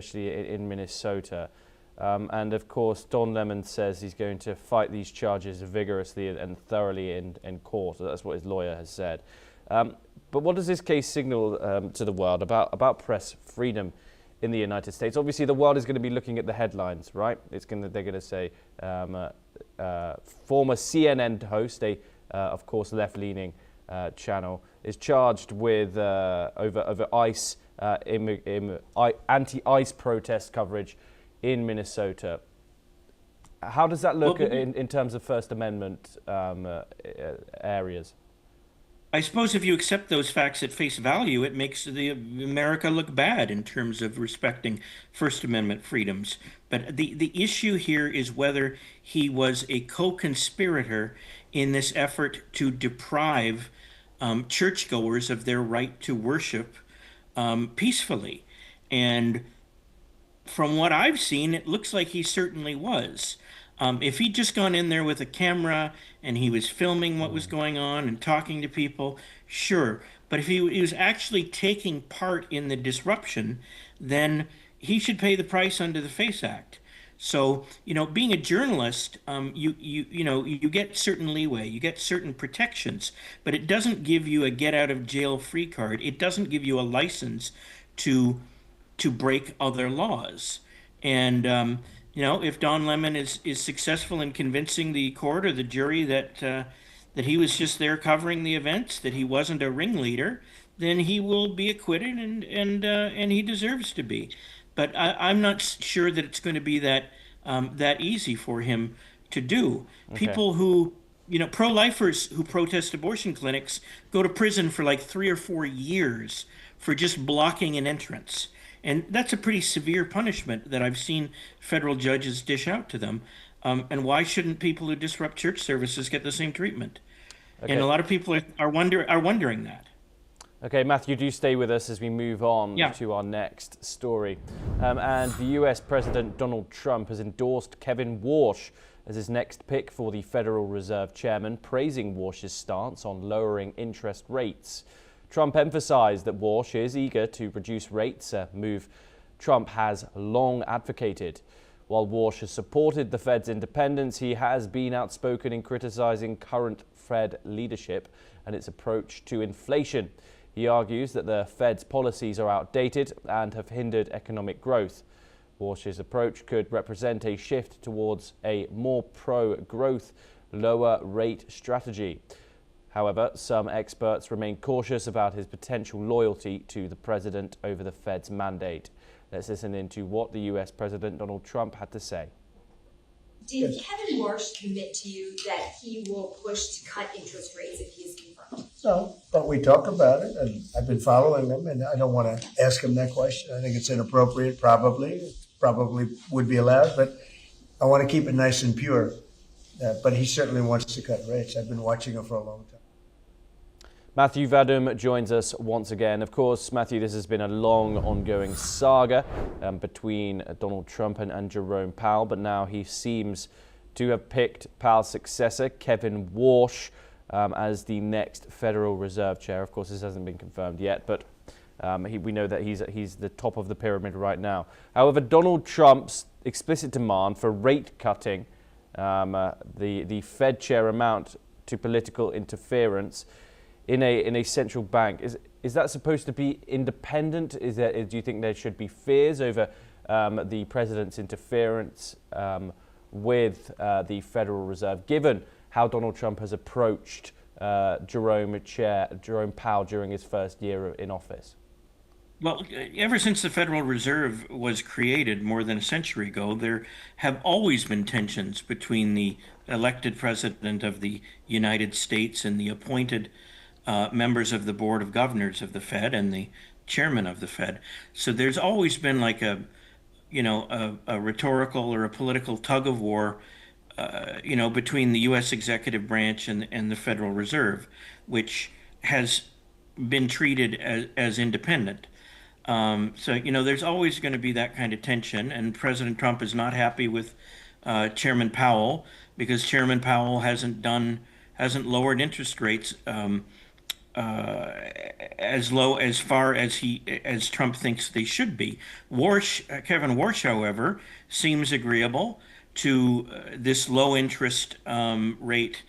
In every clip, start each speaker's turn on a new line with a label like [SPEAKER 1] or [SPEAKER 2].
[SPEAKER 1] especially in Minnesota. And of course, Don Lemon says he's going to fight these charges vigorously and thoroughly in court. That's what his lawyer has said. But what does this case signal to the world about press freedom in the United States? Obviously, the world is going to be looking at the headlines, right? They're going to say former CNN host, of course, left-leaning channel, is charged with over ICE anti-ICE protest coverage in Minnesota. How does that look in terms of First Amendment areas?
[SPEAKER 2] I suppose if you accept those facts at face value, it makes America look bad in terms of respecting First Amendment freedoms. But the issue here is whether he was a co-conspirator in this effort to deprive churchgoers of their right to worship peacefully. And from what I've seen, it looks like he certainly was. If he'd just gone in there with a camera and he was filming what was going on and talking to people, sure. But if he was actually taking part in the disruption, then he should pay the price under the FACE Act. So, being a journalist, you get certain leeway, you get certain protections, but it doesn't give you a get out of jail free card. It doesn't give you a license to break other laws. And if Don Lemon is successful in convincing the court or the jury that he was just there covering the events, that he wasn't a ringleader, then he will be acquitted, and he deserves to be. But I'm not sure that it's going to be that easy for him to do.
[SPEAKER 1] Okay.
[SPEAKER 2] People who, pro-lifers who protest abortion clinics go to prison for like 3 or 4 years for just blocking an entrance. And that's a pretty severe punishment that I've seen federal judges dish out to them. And why shouldn't people who disrupt church services get the same treatment? Okay. And a lot of people are wondering that.
[SPEAKER 1] Okay, Matthew, do stay with us as we move on to our next story. And the US President Donald Trump has endorsed Kevin Warsh as his next pick for the Federal Reserve chairman, praising Warsh's stance on lowering interest rates. Trump emphasized that Warsh is eager to reduce rates, a move Trump has long advocated. While Warsh has supported the Fed's independence, he has been outspoken in criticizing current Fed leadership and its approach to inflation. He argues that the Fed's policies are outdated and have hindered economic growth. Warsh's approach could represent a shift towards a more pro-growth, lower-rate strategy. However, some experts remain cautious about his potential loyalty to the president over the Fed's mandate. Let's listen into what the US President Donald Trump had to say.
[SPEAKER 3] Did Kevin Warsh commit to you that he will push to cut interest rates if he is confirmed?
[SPEAKER 4] No, but we talk about it, and I've been following him, and I don't want to ask him that question. I think it's inappropriate, probably would be allowed, but I want to keep it nice and pure. But he certainly wants to cut rates. I've been watching him for a long time.
[SPEAKER 1] Matthew Vadum joins us once again. Of course, Matthew, this has been a long ongoing saga between Donald Trump and Jerome Powell, but now he seems to have picked Powell's successor, Kevin Warsh, as the next Federal Reserve chair. Of course, this hasn't been confirmed yet, but we know that he's the top of the pyramid right now. However, Donald Trump's explicit demand for rate cutting the Fed chair amount to political interference in a central bank. Is that supposed to be independent? Do you think there should be fears over the president's interference with the Federal Reserve, given how Donald Trump has approached Jerome Powell during his first year in office?
[SPEAKER 2] Well, ever since the Federal Reserve was created more than a century ago, there have always been tensions between the elected president of the United States and the appointed members of the Board of Governors of the Fed and the chairman of the Fed. So there's always been like a rhetorical or a political tug of war, between the U.S. executive branch and the Federal Reserve, which has been treated as independent. There's always going to be that kind of tension, and President Trump is not happy with Chairman Powell because Chairman Powell hasn't lowered interest rates as low as far as Trump thinks they should be. Kevin Warsh, however, seems agreeable to this low interest rate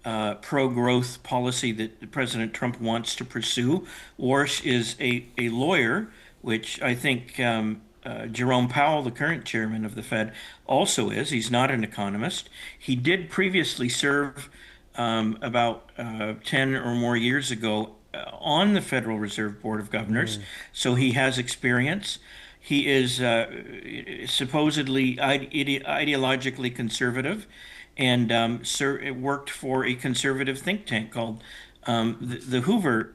[SPEAKER 2] pro-growth policy that President Trump wants to pursue. Warsh is a lawyer, which I think Jerome Powell, the current chairman of the Fed, also is. He's not an economist. He did previously serve about 10 or more years ago on the Federal Reserve Board of Governors, so he has experience. He is supposedly ideologically conservative and worked for a conservative think tank called the Hoover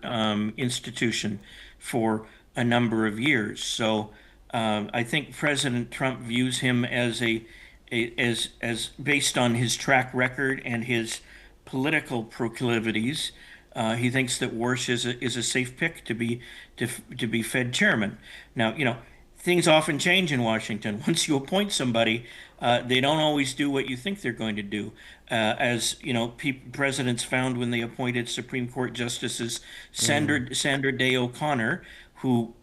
[SPEAKER 2] Institution for a number of years. So I think President Trump views him as as based on his track record and his political proclivities. He thinks that Warsh is a safe pick to be Fed chairman. Now, things often change in Washington. Once you appoint somebody, they don't always do what you think they're going to do. As presidents found when they appointed Supreme Court Justices Sandra Day O'Connor, who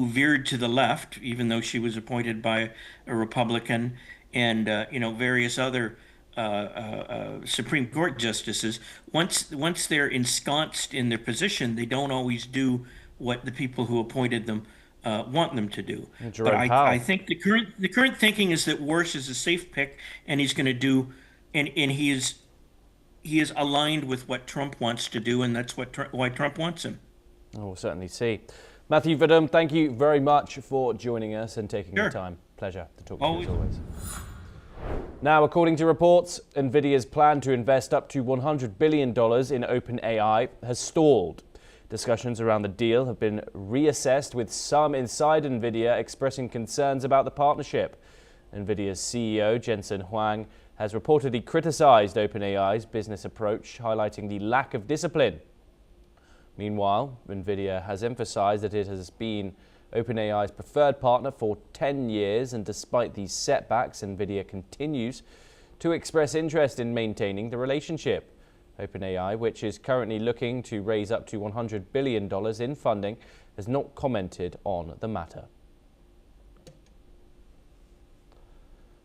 [SPEAKER 2] veered to the left, even though she was appointed by a Republican, and various other Supreme Court justices. Once they're ensconced in their position, they don't always do what the people who appointed them want them to do. But I think the current thinking is that Warsh is a safe pick, and he's going to do, and he is aligned with what Trump wants to do, and that's why Trump wants him.
[SPEAKER 1] Oh, we'll certainly see. Matthew Vidham, thank you very much for joining us and taking the time. Pleasure to talk to you as always. Now, according to reports, NVIDIA's plan to invest up to $100 billion in OpenAI has stalled. Discussions around the deal have been reassessed, with some inside NVIDIA expressing concerns about the partnership. NVIDIA's CEO, Jensen Huang, has reportedly criticized OpenAI's business approach, highlighting the lack of discipline. Meanwhile, NVIDIA has emphasized that it has been OpenAI's preferred partner for 10 years, and despite these setbacks, NVIDIA continues to express interest in maintaining the relationship. OpenAI, which is currently looking to raise up to $100 billion in funding, has not commented on the matter.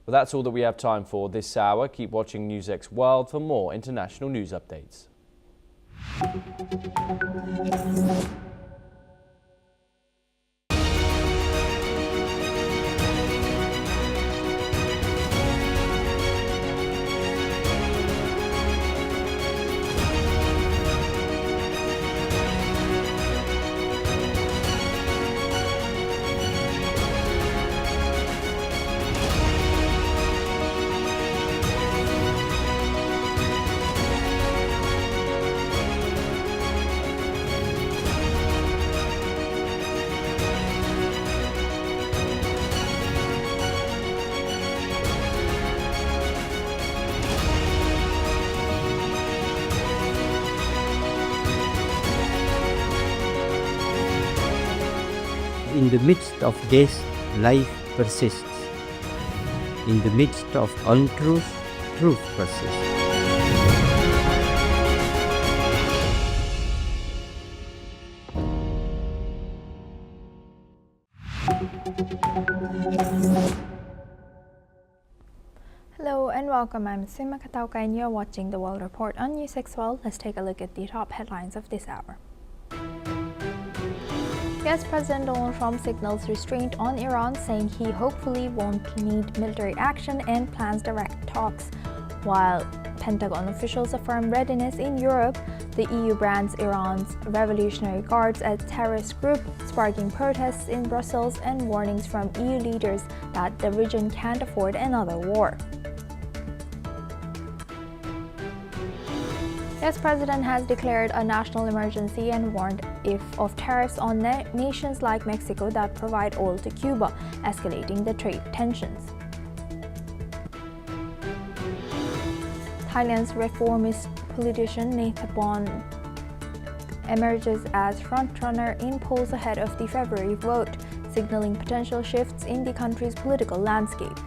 [SPEAKER 1] Well, that's all that we have time for this hour. Keep watching NewsX World for more international news updates.
[SPEAKER 5] In the midst of this, life persists. In the midst of untruth, truth persists.
[SPEAKER 6] Hello and welcome. I'm Sima Katauka and you're watching the World Report on NewsX World. Let's take a look at the top headlines of this hour. US President Donald Trump signals restraint on Iran, saying he hopefully won't need military action and plans direct talks. While Pentagon officials affirm readiness in Europe, the EU brands Iran's Revolutionary Guards as terrorist group, sparking protests in Brussels and warnings from EU leaders that the region can't afford another war. The US President has declared a national emergency and warned of tariffs on nations like Mexico that provide oil to Cuba, escalating the trade tensions. Thailand's reformist politician Nathabon emerges as frontrunner in polls ahead of the February vote, signaling potential shifts in the country's political landscape.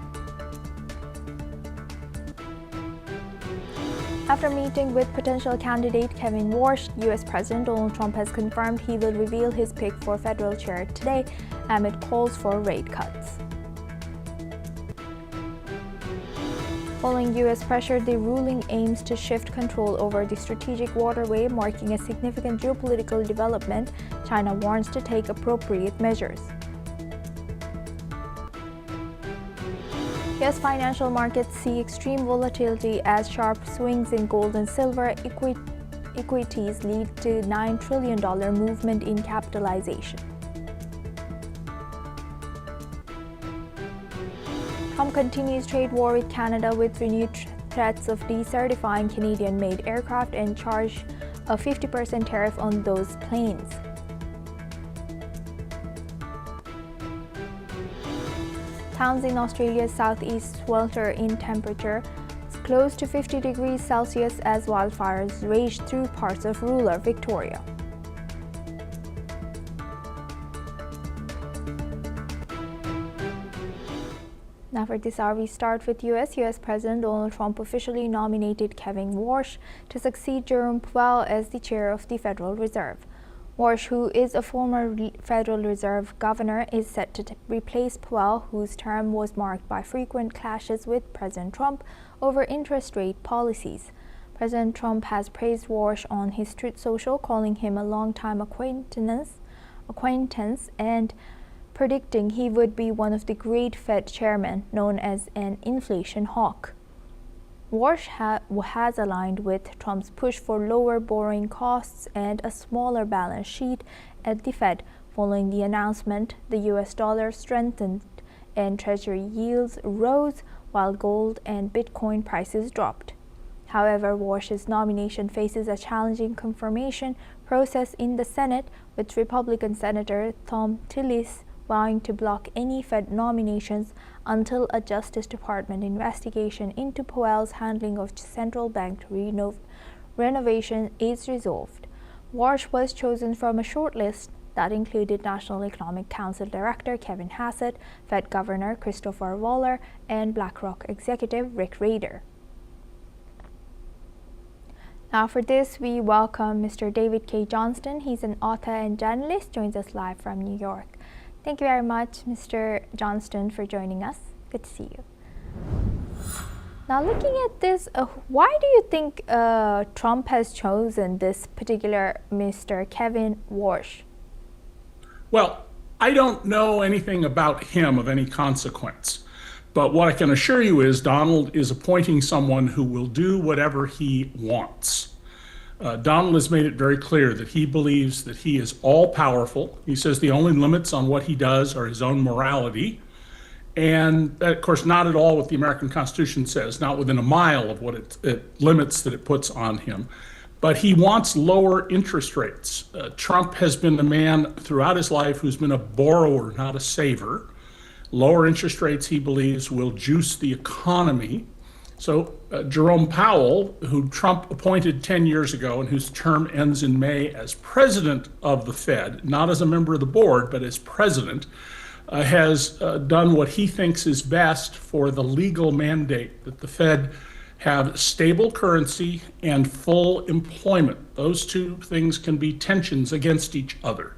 [SPEAKER 6] After meeting with potential candidate Kevin Warsh, U.S. President Donald Trump has confirmed he will reveal his pick for federal chair today amid calls for rate cuts. Following U.S. pressure, the ruling aims to shift control over the strategic waterway, marking a significant geopolitical development. China warns to take appropriate measures. U.S. financial markets see extreme volatility as sharp swings in gold and silver equities lead to $9 trillion movement in capitalization. Trump continues trade war with Canada with renewed threats of decertifying Canadian-made aircraft and charge a 50% tariff on those planes. Towns in Australia's southeast swelter in temperature, close to 50 degrees Celsius as wildfires rage through parts of rural Victoria. Now for this hour, we start with U.S. President Donald Trump officially nominated Kevin Warsh to succeed Jerome Powell as the chair of the Federal Reserve. Warsh, who is a former Federal Reserve governor, is set to replace Powell, whose term was marked by frequent clashes with President Trump over interest rate policies. President Trump has praised Warsh on his Truth Social, calling him a longtime acquaintance and predicting he would be one of the great Fed chairmen known as an inflation hawk. Warsh has aligned with Trump's push for lower borrowing costs and a smaller balance sheet at the Fed. Following the announcement, the U.S. dollar strengthened and Treasury yields rose while gold and Bitcoin prices dropped. However, Warsh's nomination faces a challenging confirmation process in the Senate, with Republican Senator Thom Tillis vowing to block any Fed nominations until a Justice Department investigation into Powell's handling of central bank renovation is resolved. Warsh was chosen from a short list that included National Economic Council Director Kevin Hassett, Fed Governor Christopher Waller, and BlackRock executive Rick Rader. Now for this, we welcome Mr. David K. Johnston. He's an author and journalist, joins us live from New York. Thank you very much, Mr. Johnston, for joining us. Good to see you. Now, looking at this, why do you think Trump has chosen this particular Mr. Kevin Warsh?
[SPEAKER 7] Well, I don't know anything about him of any consequence. But what I can assure you is Donald is appointing someone who will do whatever he wants. Donald has made it very clear that he believes that he is all-powerful. He says the only limits on what he does are his own morality. And that, of course, not at all what the American Constitution says, not within a mile of what it limits that it puts on him. But he wants lower interest rates. Trump has been a man throughout his life who's been a borrower, not a saver. Lower interest rates, he believes, will juice the economy. So Jerome Powell, who Trump appointed 10 years ago and whose term ends in May as president of the Fed, not as a member of the board, but as president, has done what he thinks is best for the legal mandate that the Fed have stable currency and full employment. Those two things can be tensions against each other.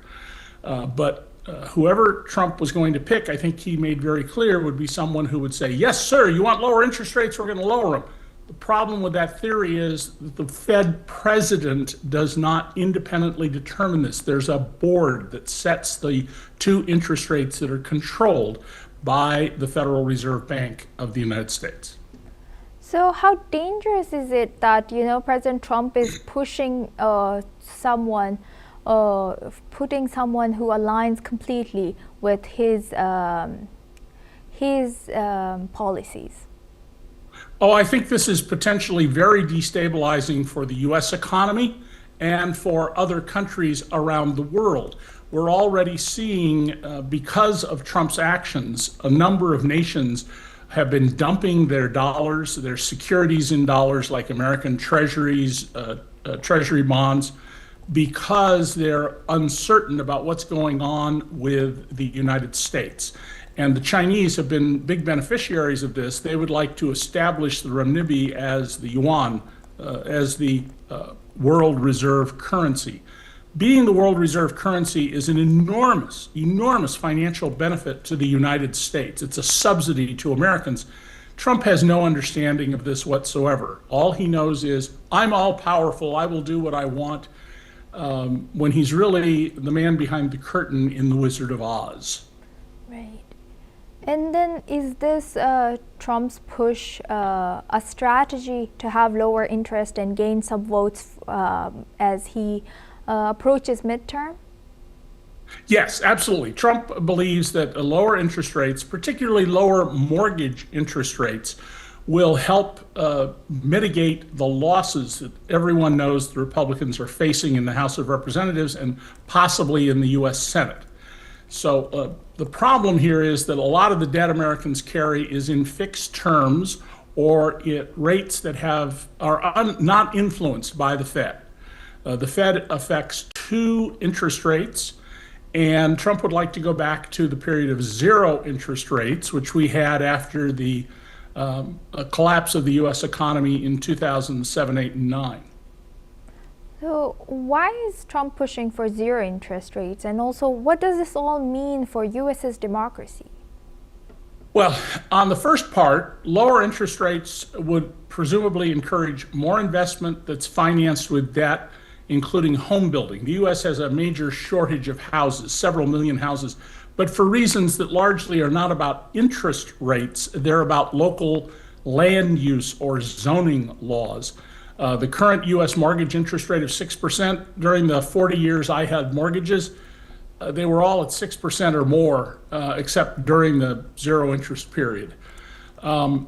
[SPEAKER 7] But whoever Trump was going to pick, I think he made very clear, would be someone who would say, yes, sir, you want lower interest rates, we're going to lower them. The problem with that theory is that the Fed president does not independently determine this. There's a board that sets the two interest rates that are controlled by the Federal Reserve Bank of the United States.
[SPEAKER 6] So how dangerous is it that, President Trump is pushing someone putting someone who aligns completely with his policies?
[SPEAKER 7] Oh, I think this is potentially very destabilizing for the U.S. economy and for other countries around the world. We're already seeing, because of Trump's actions, a number of nations have been dumping their dollars, their securities in dollars like American treasuries, treasury bonds, because they're uncertain about what's going on with the United States. And the Chinese have been big beneficiaries of this. They would like to establish the renminbi as the yuan as the world reserve currency. Being the world reserve currency is an enormous, enormous financial benefit to the United States. It's a subsidy to Americans. Trump has no understanding of this whatsoever. All he knows is, I'm all powerful, I will do what I want, when he's really the man behind the curtain in The Wizard of Oz.
[SPEAKER 6] Right. And then is this Trump's push a strategy to have lower interest and gain some votes as he approaches midterm?
[SPEAKER 7] Yes, absolutely. Trump believes that lower interest rates, particularly lower mortgage interest rates, will help mitigate the losses that everyone knows the Republicans are facing in the House of Representatives and possibly in the U.S. Senate. So the problem here is that a lot of the debt Americans carry is in fixed terms or at rates that are not influenced by the Fed. The Fed affects two interest rates, and Trump would like to go back to the period of zero interest rates, which we had after the collapse of the U.S. economy in 2007, 8, and 9.
[SPEAKER 6] So why is Trump pushing for zero interest rates? And also, what does this all mean for U.S.'s democracy?
[SPEAKER 7] Well, on the first part, lower interest rates would presumably encourage more investment that's financed with debt, including home building. The U.S. has a major shortage of houses, several million houses, but for reasons that largely are not about interest rates, they're about local land use or zoning laws. The current U.S. mortgage interest rate of 6%, during the 40 years I had mortgages, they were all at 6% or more, except during the zero interest period. On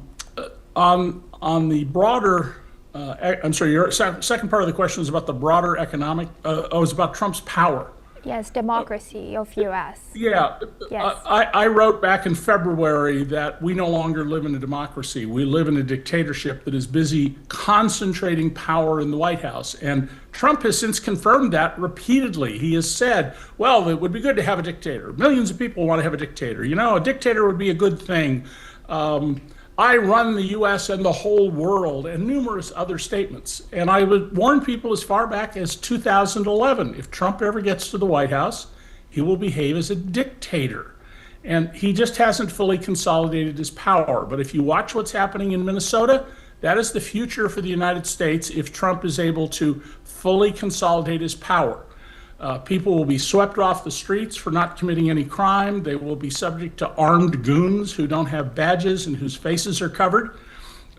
[SPEAKER 7] the broader, I'm sorry, your second part of the question was about the broader economic, it was about Trump's power.
[SPEAKER 6] Yes, democracy of U.S.
[SPEAKER 7] Yeah,
[SPEAKER 6] Yes.
[SPEAKER 7] I wrote back in February that we no longer live in a democracy. We live in a dictatorship that is busy concentrating power in the White House. And Trump has since confirmed that repeatedly. He has said, well, it would be good to have a dictator. Millions of people want to have a dictator. You know, a dictator would be a good thing. I run the U.S. and the whole world, and numerous other statements. And I would warn people as far back as 2011, if Trump ever gets to the White House, he will behave as a dictator. And he just hasn't fully consolidated his power. But if you watch what's happening in Minnesota, that is the future for the United States if Trump is able to fully consolidate his power. People will be swept off the streets for not committing any crime. They will be subject to armed goons who don't have badges and whose faces are covered.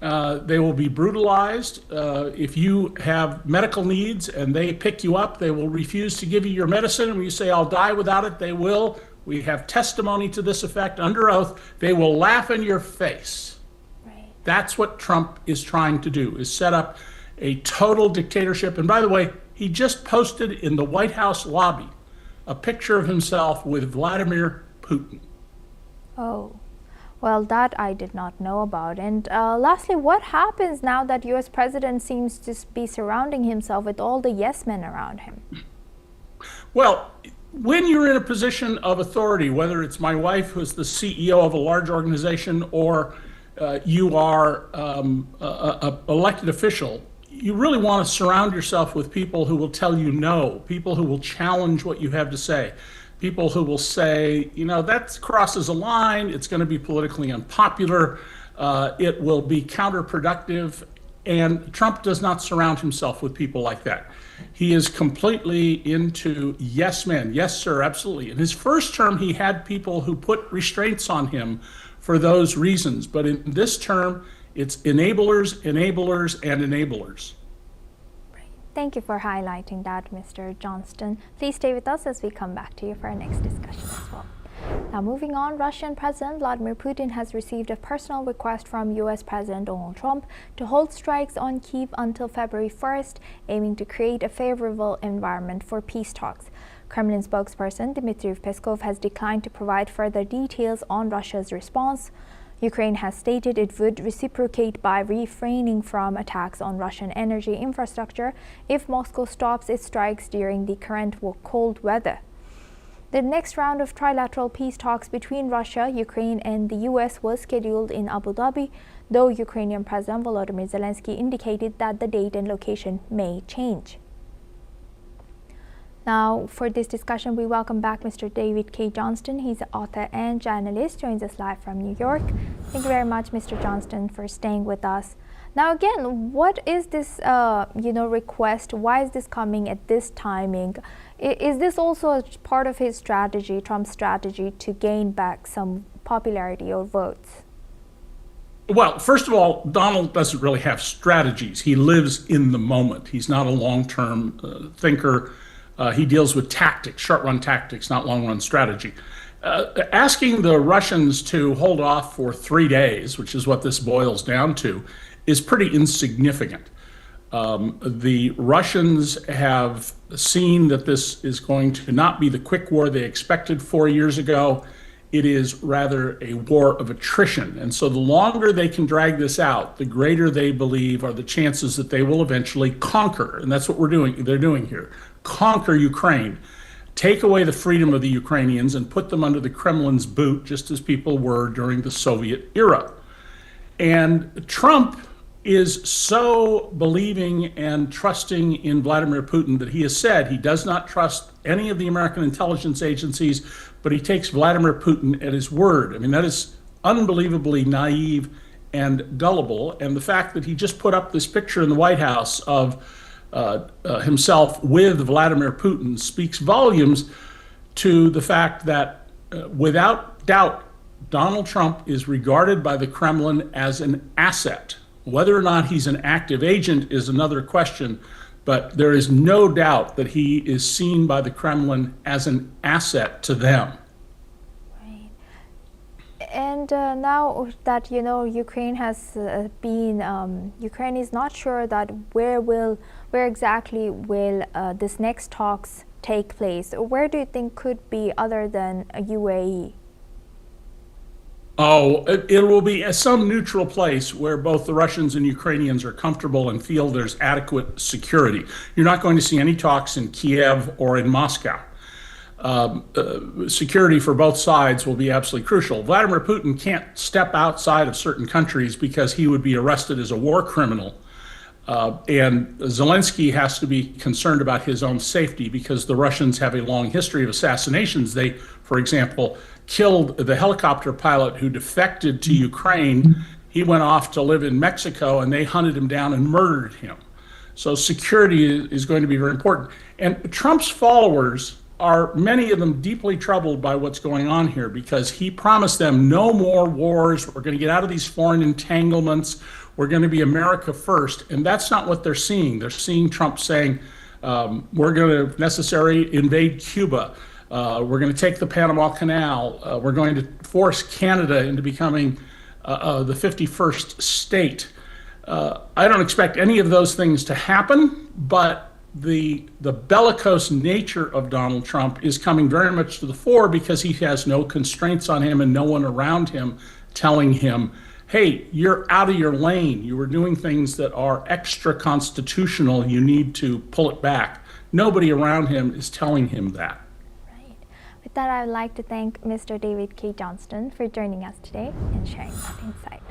[SPEAKER 7] They will be brutalized. If you have medical needs and they pick you up, they will refuse to give you your medicine. And when you say, I'll die without it, they will. We have testimony to this effect under oath. They will laugh in your face.
[SPEAKER 6] Right.
[SPEAKER 7] That's what Trump is trying to do, is set up a total dictatorship. And by the way, he just posted in the White House lobby a picture of himself with Vladimir Putin.
[SPEAKER 6] Oh, well, that I did not know about. And lastly, what happens now that U.S. president seems to be surrounding himself with all the yes men around him?
[SPEAKER 7] Well, when you're in a position of authority, whether it's my wife, who's the CEO of a large organization, or you are an elected official, you really want to surround yourself with people who will tell you no, people who will challenge what you have to say, people who will say, you know, that crosses a line, it's going to be politically unpopular, it will be counterproductive. And Trump does not surround himself with people like that. He is completely into yes men. Yes, sir, absolutely. In his first term, he had people who put restraints on him for those reasons. But in this term, it's enablers, enablers, and enablers.
[SPEAKER 6] Thank you for highlighting that, Mr. Johnston. Please stay with us as we come back to you for our next discussion as well. Now, moving on, Russian President Vladimir Putin has received a personal request from U.S. President Donald Trump to hold strikes on Kyiv until February 1st, aiming to create a favorable environment for peace talks. Kremlin spokesperson Dmitry Peskov has declined to provide further details on Russia's response. Ukraine has stated it would reciprocate by refraining from attacks on Russian energy infrastructure if Moscow stops its strikes during the current cold weather. The next round of trilateral peace talks between Russia, Ukraine, and the US was scheduled in Abu Dhabi, though Ukrainian President Volodymyr Zelensky indicated that the date and location may change. Now, for this discussion, we welcome back Mr. David K. Johnston. He's an author and journalist, joins us live from New York. Thank you very much, Mr. Johnston, for staying with us. Now, again, what is this, request? Why is this coming at this timing? Is this also a part of his strategy, Trump's strategy, to gain back some popularity or votes?
[SPEAKER 7] Well, first of all, Donald doesn't really have strategies. He lives in the moment. He's not a long-term thinker. He deals with tactics, short-run tactics, not long-run strategy. Asking the Russians to hold off for 3 days, which is what this boils down to, is pretty insignificant. The Russians have seen that this is going to not be the quick war they expected 4 years ago. It is rather a war of attrition. And so the longer they can drag this out, the greater they believe are the chances that they will eventually conquer. And that's what they're doing here. Conquer Ukraine, take away the freedom of the Ukrainians and put them under the Kremlin's boot, just as people were during the Soviet era. And Trump is so believing and trusting in Vladimir Putin that he has said he does not trust any of the American intelligence agencies, but he takes Vladimir Putin at his word. I mean, that is unbelievably naive and gullible. And the fact that he just put up this picture in the White House of himself with Vladimir Putin speaks volumes to the fact that without doubt, Donald Trump is regarded by the Kremlin as an asset. Whether or not he's an active agent is another question, but there is no doubt that he is seen by the Kremlin as an asset to them.
[SPEAKER 6] Right. And now that, Ukraine has Ukraine is not sure that where exactly will this next talks take place. Where do you think could be other than UAE?
[SPEAKER 7] Oh, it will be some neutral place where both the Russians and Ukrainians are comfortable and feel there's adequate security. You're not going to see any talks in Kiev or in Moscow. Security for both sides will be absolutely crucial. Vladimir Putin can't step outside of certain countries because he would be arrested as a war criminal. And Zelensky has to be concerned about his own safety because the Russians have a long history of assassinations. They, for example, killed the helicopter pilot who defected to Ukraine. He went off to live in Mexico and they hunted him down and murdered him. So security is going to be very important. And Trump's followers are, many of them, deeply troubled by what's going on here because he promised them no more wars. We're going to get out of these foreign entanglements. We're going to be America first. And that's not what they're seeing. They're seeing Trump saying, we're going to, if necessary, invade Cuba. We're going to take the Panama Canal. We're going to force Canada into becoming the 51st state. I don't expect any of those things to happen, but the bellicose nature of Donald Trump is coming very much to the fore because he has no constraints on him and no one around him telling him, hey, you're out of your lane. You were doing things that are extra constitutional. You need to pull it back. Nobody around him is telling him that.
[SPEAKER 6] With that, I would like to thank Mr. David K. Johnston for joining us today and sharing that insight.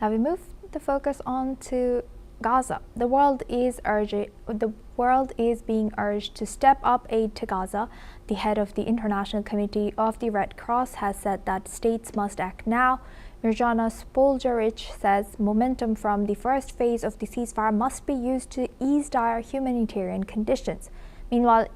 [SPEAKER 6] Now we move the focus on to Gaza. The world is being urged to step up aid to Gaza. The head of the International Committee of the Red Cross has said that states must act now. Mirjana Spoljaric says momentum from the first phase of the ceasefire must be used to ease dire humanitarian conditions. Meanwhile,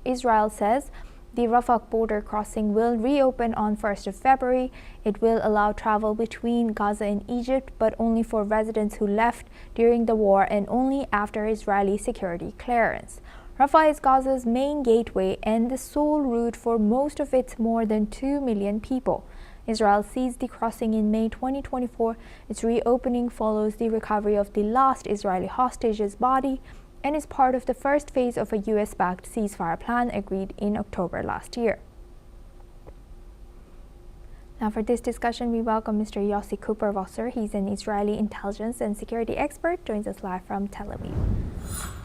[SPEAKER 6] Israel says the Rafah border crossing will reopen on 1st of February. It will allow travel between Gaza and Egypt, but only for residents who left during the war and only after Israeli security clearance. Rafah is Gaza's main gateway and the sole route for most of its more than 2 million people. Israel seized the crossing in May 2024. Its reopening follows the recovery of the last Israeli hostage's body and is part of the first phase of a US-backed ceasefire plan agreed in October last year. Now for this discussion, we welcome Mr. Yossi Cooper-Wasser. He's an Israeli intelligence and security expert, joins us live from Tel Aviv.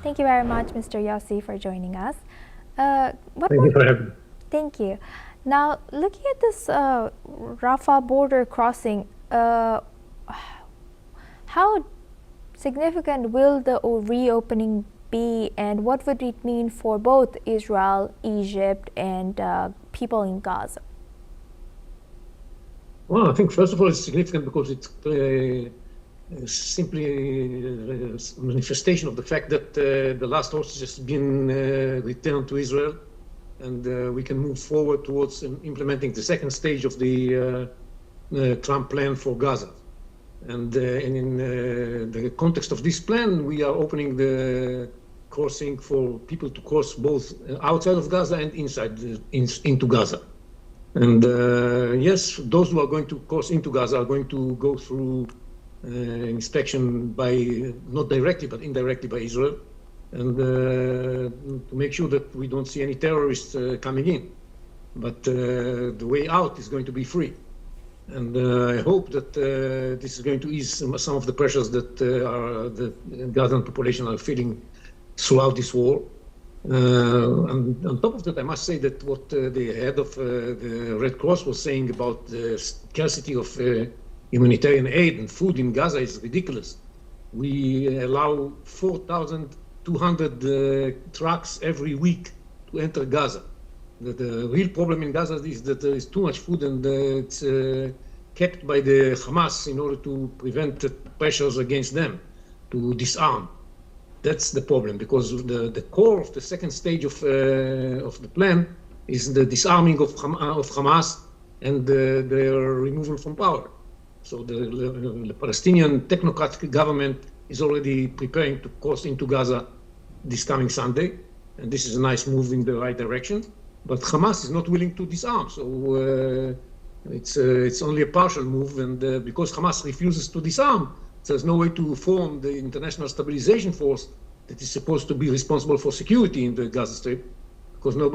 [SPEAKER 6] Thank you very much, Mr. Yossi, for joining us.
[SPEAKER 8] Thank you for having me.
[SPEAKER 6] Thank you. Now, looking at this Rafah border crossing, how significant will the reopening be, and what would it mean for both Israel, Egypt, and people in Gaza?
[SPEAKER 8] Well, I think first of all it's significant because it's simply a manifestation of the fact that the last hostage has been returned to Israel, and we can move forward towards implementing the second stage of the Trump plan for Gaza. And in the context of this plan, we are opening the crossing for people to cross both outside of Gaza and inside into Gaza. And yes, those who are going to cross into Gaza are going to go through inspection by, not directly, but indirectly by Israel, and to make sure that we don't see any terrorists coming in. But the way out is going to be free. And I hope that this is going to ease some of the pressures that the Gazan population are feeling throughout this war. And on top of that, I must say that what the head of the Red Cross was saying about the scarcity of humanitarian aid and food in Gaza is ridiculous. We allow 4,200 trucks every week to enter Gaza. The real problem in Gaza is that there is too much food, and it's kept by the Hamas in order to prevent pressures against them to disarm. That's the problem, because the core of the second stage of the plan is the disarming of Hamas and their removal from power. So the Palestinian technocratic government is already preparing to cross into Gaza this coming Sunday, and this is a nice move in the right direction. But Hamas is not willing to disarm, so it's only a partial move, and because Hamas refuses to disarm, there's no way to form the international stabilization force that is supposed to be responsible for security in the Gaza Strip, because no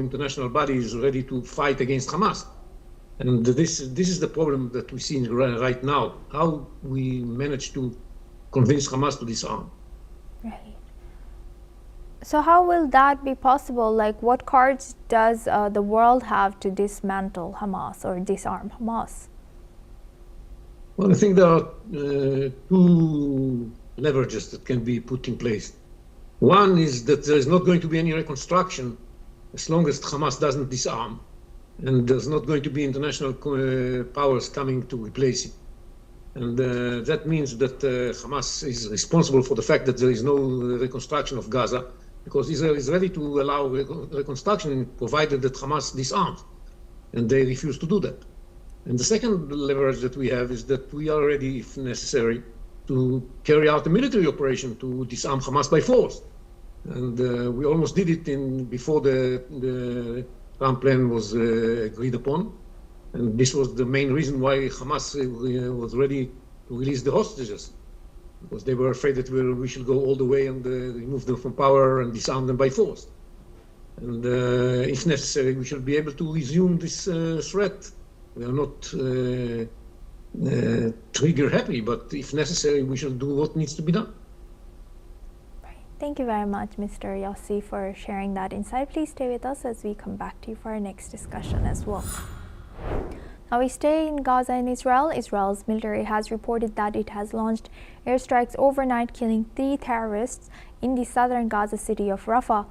[SPEAKER 8] international body is ready to fight against Hamas. And this is the problem that we see right now, how we manage to convince Hamas to disarm.
[SPEAKER 6] Right. So how will that be possible? Like, what cards does the world have to dismantle Hamas or disarm Hamas?
[SPEAKER 8] Well, I think there are two leverages that can be put in place. One is that there is not going to be any reconstruction as long as Hamas doesn't disarm, and there's not going to be international powers coming to replace it. And that means that Hamas is responsible for the fact that there is no reconstruction of Gaza, because Israel is ready to allow reconstruction provided that Hamas disarms, and they refuse to do that. And the second leverage that we have is that we are ready, if necessary, to carry out a military operation to disarm Hamas by force. And we almost did it before the Trump plan was agreed upon. And this was the main reason why Hamas was ready to release the hostages, because they were afraid that we should go all the way and remove them from power and disarm them by force. And if necessary, we should be able to resume this threat. We are not trigger happy, but if necessary, we shall do what needs to be done.
[SPEAKER 6] Right. Thank you very much, Mr. Yossi, for sharing that insight. Please stay with us as we come back to you for our next discussion as well. Now we stay in Gaza and Israel. Israel's military has reported that it has launched airstrikes overnight, killing 3 terrorists in the southern Gaza city of Rafah.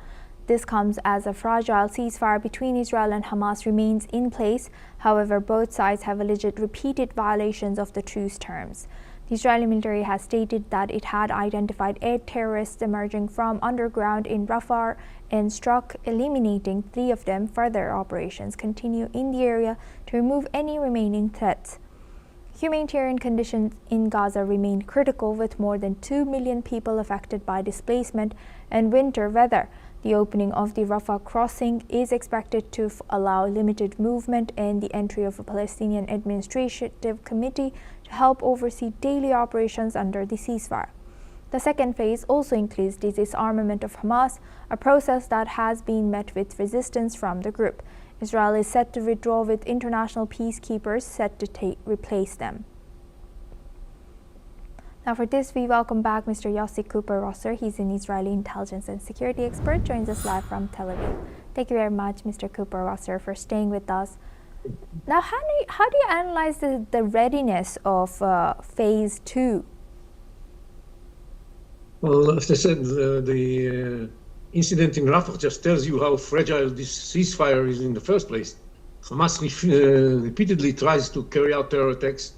[SPEAKER 6] This comes as a fragile ceasefire between Israel and Hamas remains in place. However, both sides have alleged repeated violations of the truce terms. The Israeli military has stated that it had identified 8 terrorists emerging from underground in Rafah and struck, eliminating 3 of them. Further operations continue in the area to remove any remaining threats. Humanitarian conditions in Gaza remain critical, with more than 2 million people affected by displacement and winter weather. The opening of the Rafah crossing is expected to allow limited movement and the entry of a Palestinian administrative committee to help oversee daily operations under the ceasefire. The second phase also includes the disarmament of Hamas, a process that has been met with resistance from the group. Israel is set to withdraw, with international peacekeepers set to replace them. Now for this, we welcome back Mr. Yossi Cooper-Rosser. He's an Israeli intelligence and security expert, joins us live from Tel Aviv. Thank you very much, Mr. Cooper-Wasser, for staying with us. Now, how do you analyze the readiness of phase 2?
[SPEAKER 8] Well, as I said, the incident in Rafah just tells you how fragile this ceasefire is in the first place. Hamas repeatedly tries to carry out terror attacks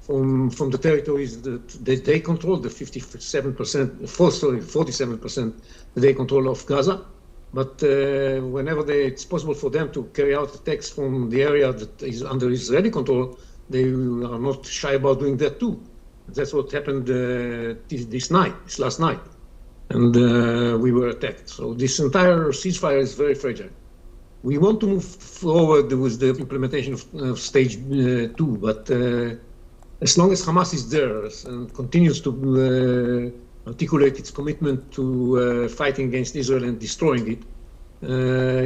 [SPEAKER 8] from the territories that they control, the 47% that they control of Gaza. But whenever it's possible for them to carry out attacks from the area that is under Israeli control, they are not shy about doing that too. That's what happened this last night. And we were attacked. So this entire ceasefire is very fragile. We want to move forward with the implementation of stage 2, but as long as Hamas is there and continues to articulate its commitment to fighting against Israel and destroying it,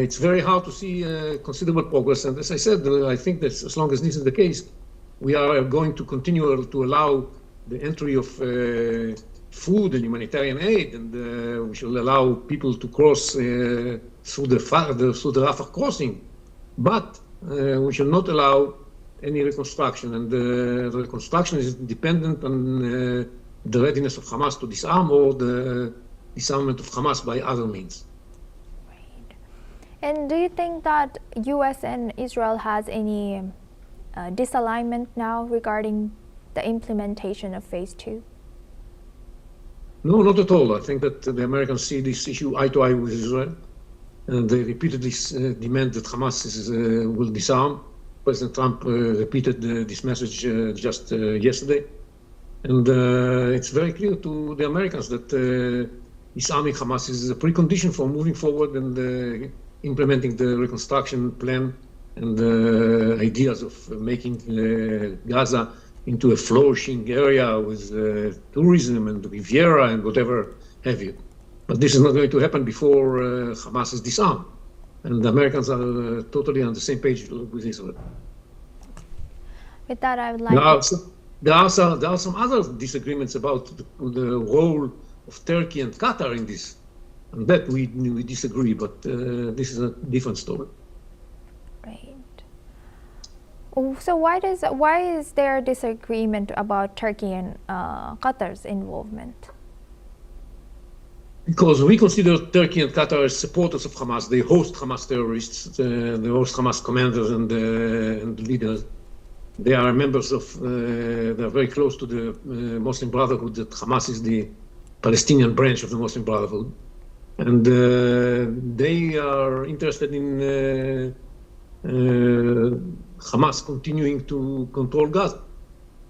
[SPEAKER 8] it's very hard to see considerable progress. And as I said, I think that as long as this is the case, we are going to continue to allow the entry of food and humanitarian aid, and we shall allow people to cross through the Rafah crossing. But we shall not allow any reconstruction, and the reconstruction is dependent on the readiness of Hamas to disarm or the disarmament of Hamas by other means.
[SPEAKER 6] Right. And do you think that U.S. and Israel has any disalignment now regarding the implementation of phase 2?
[SPEAKER 8] No, not at all. I think that the Americans see this issue eye to eye with Israel, and they repeatedly demand that Hamas will disarm. President Trump repeated this message just yesterday. And it's very clear to the Americans that disarming Hamas is a precondition for moving forward and implementing the reconstruction plan and ideas of making Gaza into a flourishing area with tourism and Riviera and whatever have you. But this is not going to happen before Hamas is disarmed. And the Americans are totally on the same page with Israel.
[SPEAKER 6] With that, I would like
[SPEAKER 8] There are some other disagreements about the role of Turkey and Qatar in this. And that we disagree, but this is a different story.
[SPEAKER 6] Right. So why is there disagreement about Turkey and Qatar's involvement?
[SPEAKER 8] Because we consider Turkey and Qatar as supporters of Hamas. They host Hamas terrorists, they host Hamas commanders and leaders. They are members of, they are very close to the Muslim Brotherhood, that Hamas is the Palestinian branch of the Muslim Brotherhood. And they are interested in Hamas continuing to control Gaza.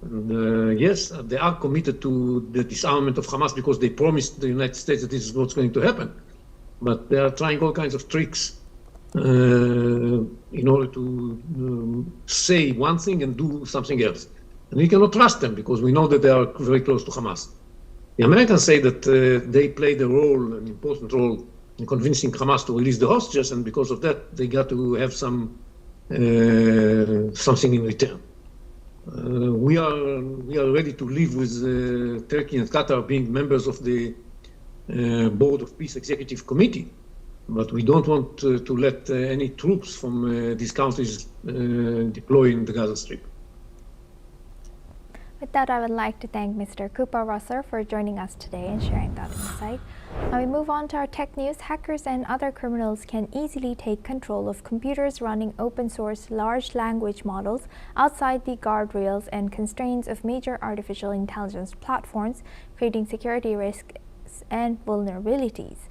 [SPEAKER 8] And yes, they are committed to the disarmament of Hamas because they promised the United States that this is what's going to happen. But they are trying all kinds of tricks in order to say one thing and do something else. And we cannot trust them because we know that they are very close to Hamas. The Americans say that they played an important role in convincing Hamas to release the hostages, and because of that, they got to have something in return. We are ready to live with Turkey and Qatar being members of the Board of Peace Executive Committee, but we don't want to let any troops from these countries deploy in the Gaza Strip.
[SPEAKER 6] With that, I would like to thank Mr. Cooper-Wasser for joining us today and sharing that insight. Now we move on to our tech news. Hackers and other criminals can easily take control of computers running open source large language models outside the guardrails and constraints of major artificial intelligence platforms, creating security risks and vulnerabilities.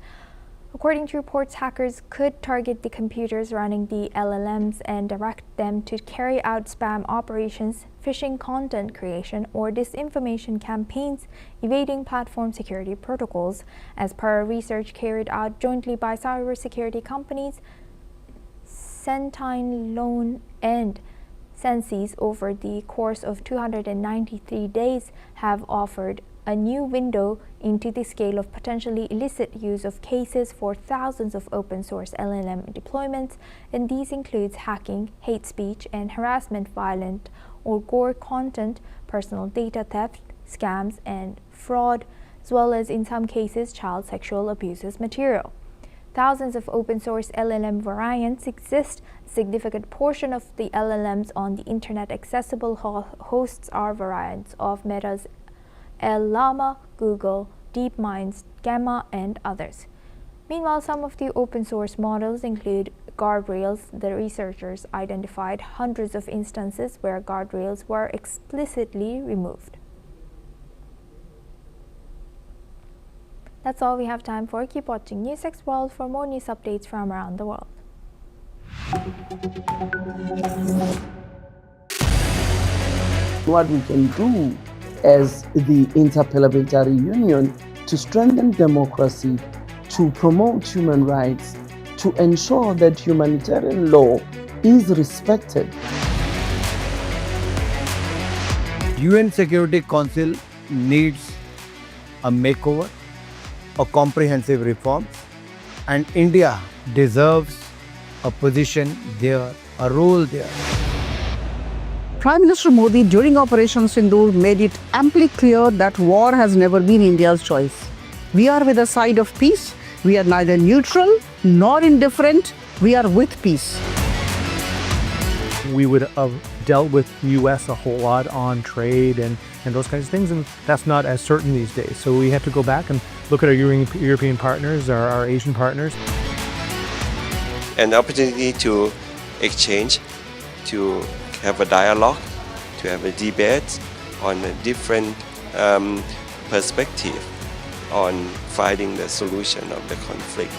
[SPEAKER 6] According to reports, hackers could target the computers running the LLMs and direct them to carry out spam operations, phishing content creation, or disinformation campaigns, evading platform security protocols, as per research carried out jointly by cybersecurity companies Sentinel and Sensis over the course of 293 days have offered a new window into the scale of potentially illicit use of cases for thousands of open source LLM deployments, and these includes hacking, hate speech and harassment, violent or gore content, personal data theft, scams and fraud, as well as in some cases child sexual abuses material. Thousands of open-source LLM variants exist. A significant portion of the LLMs on the internet accessible hosts are variants of Meta's Llama, Google, DeepMind's Gamma, and others. Meanwhile, some of the open-source models include guardrails. The researchers identified hundreds of instances where guardrails were explicitly removed. That's all we have time for. Keep watching NewsX World for more news updates from around the world.
[SPEAKER 9] What we can do as the Interparliamentary Union to strengthen democracy, to promote human rights, to ensure that humanitarian law is respected.
[SPEAKER 5] UN Security Council needs a makeover, a comprehensive reform, and India deserves a position there, a role there.
[SPEAKER 10] Prime Minister Modi during Operation Sindoor made it amply clear that war has never been India's choice. We are with the side of peace. We are neither neutral nor indifferent. We are with peace.
[SPEAKER 11] We would have dealt with the U.S. a whole lot on trade and those kinds of things, and that's not as certain these days. So we have to go back and look at our European partners, our Asian partners.
[SPEAKER 12] An opportunity to exchange, to have a dialogue, to have a debate on a different perspective on finding the solution of the conflict.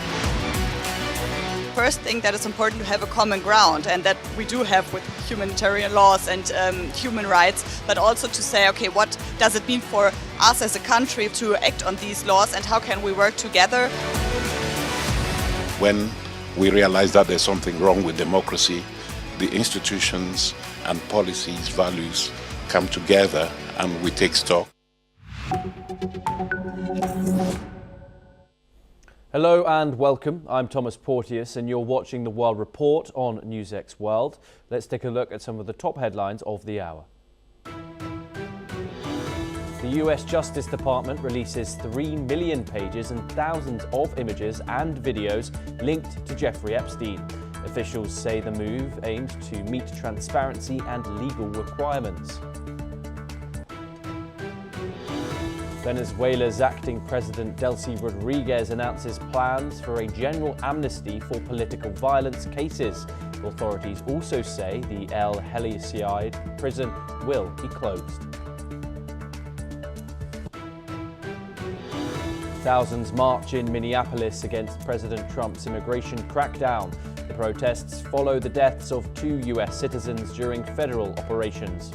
[SPEAKER 13] First thing that is important to have a common ground, and that we do have with humanitarian laws and human rights, but also to say, okay, what does it mean for us as a country to act on these laws and how can we work together?
[SPEAKER 14] When we realize that there's something wrong with democracy, the institutions and policies, values come together and we take stock.
[SPEAKER 1] Hello and welcome. I'm Thomas Porteous and you're watching the World Report on NewsX World. Let's take a look at some of the top headlines of the hour. The US Justice Department releases 3 million pages and thousands of images and videos linked to Jeffrey Epstein. Officials say the move aims to meet transparency and legal requirements. Venezuela's acting president Delcy Rodriguez announces plans for a general amnesty for political violence cases. Authorities also say the El Helicoide prison will be closed. Thousands march in Minneapolis against President Trump's immigration crackdown. The protests follow the deaths of 2 US citizens during federal operations.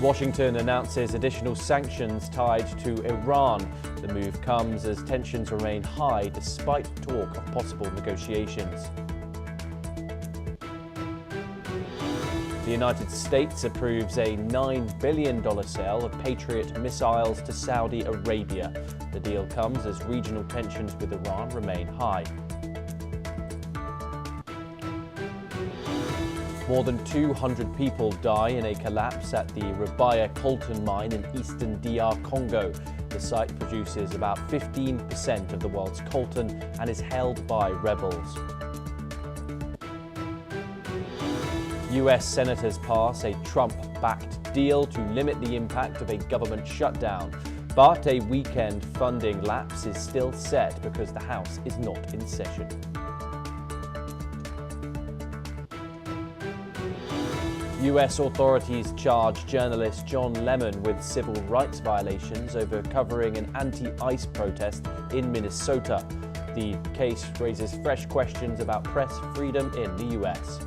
[SPEAKER 1] Washington announces additional sanctions tied to Iran. The move comes as tensions remain high despite talk of possible negotiations. The United States approves a $9 billion sale of Patriot missiles to Saudi Arabia. The deal comes as regional tensions with Iran remain high. More than 200 people die in a collapse at the Rubaya coltan mine in eastern DR Congo. The site produces about 15% of the world's coltan and is held by rebels. US senators pass a Trump-backed deal to limit the impact of a government shutdown. But a weekend funding lapse is still set because the House is not in session. US authorities charge journalist John Lemon with civil rights violations over covering an anti-ICE protest in Minnesota. The case raises fresh questions about press freedom in the US.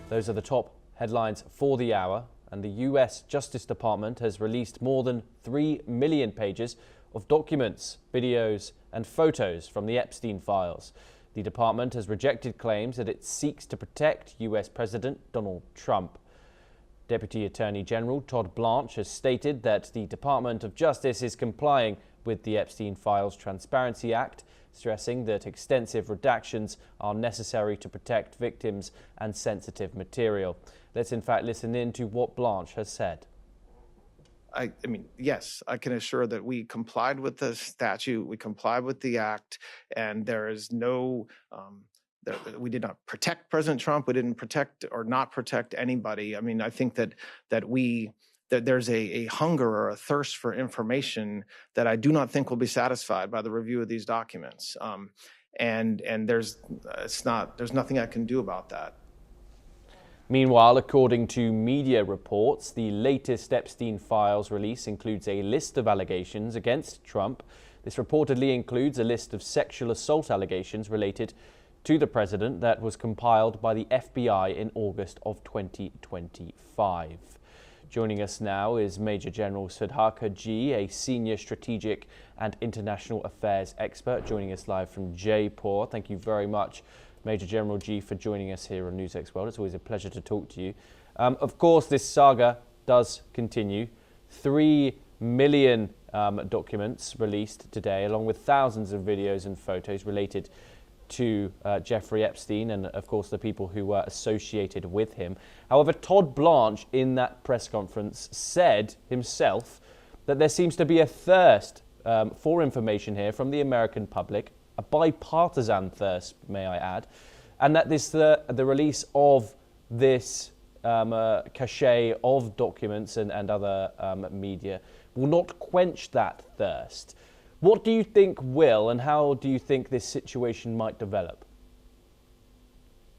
[SPEAKER 1] Those are the top headlines for the hour, and the US Justice Department has released more than 3 million pages of documents, videos, and photos from the Epstein files. The department has rejected claims that it seeks to protect US President Donald Trump. Deputy Attorney General Todd Blanche has stated that the Department of Justice is complying with the Epstein Files Transparency Act, stressing that extensive redactions are necessary to protect victims and sensitive material. Let's in fact listen in to what Blanche has said.
[SPEAKER 15] I mean, yes, I can assure that we complied with the statute, we complied with the act, and there is no, we did not protect President Trump. We didn't protect or not protect anybody. I mean, I think that there's a hunger or a thirst for information that I do not think will be satisfied by the review of these documents. And there's nothing I can do about that.
[SPEAKER 1] Meanwhile, according to media reports, the latest Epstein files release includes a list of allegations against Trump. This reportedly includes a list of sexual assault allegations related to the president that was compiled by the FBI in August of 2025. Joining us now is Major General Sudhakar G, a senior strategic and international affairs expert, joining us live from Jaipur. Thank you very much, Major General G, for joining us here on NewsX World. It's always a pleasure to talk to you. Of course, this saga does continue. 3 million documents released today, along with thousands of videos and photos related to Jeffrey Epstein and, of course, the people who were associated with him. However, Todd Blanche in that press conference said himself that there seems to be a thirst for information here from the American public, a bipartisan thirst, may I add, and that the release of this cache of documents and other media will not quench that thirst. What do you think will, and how do you think this situation might develop?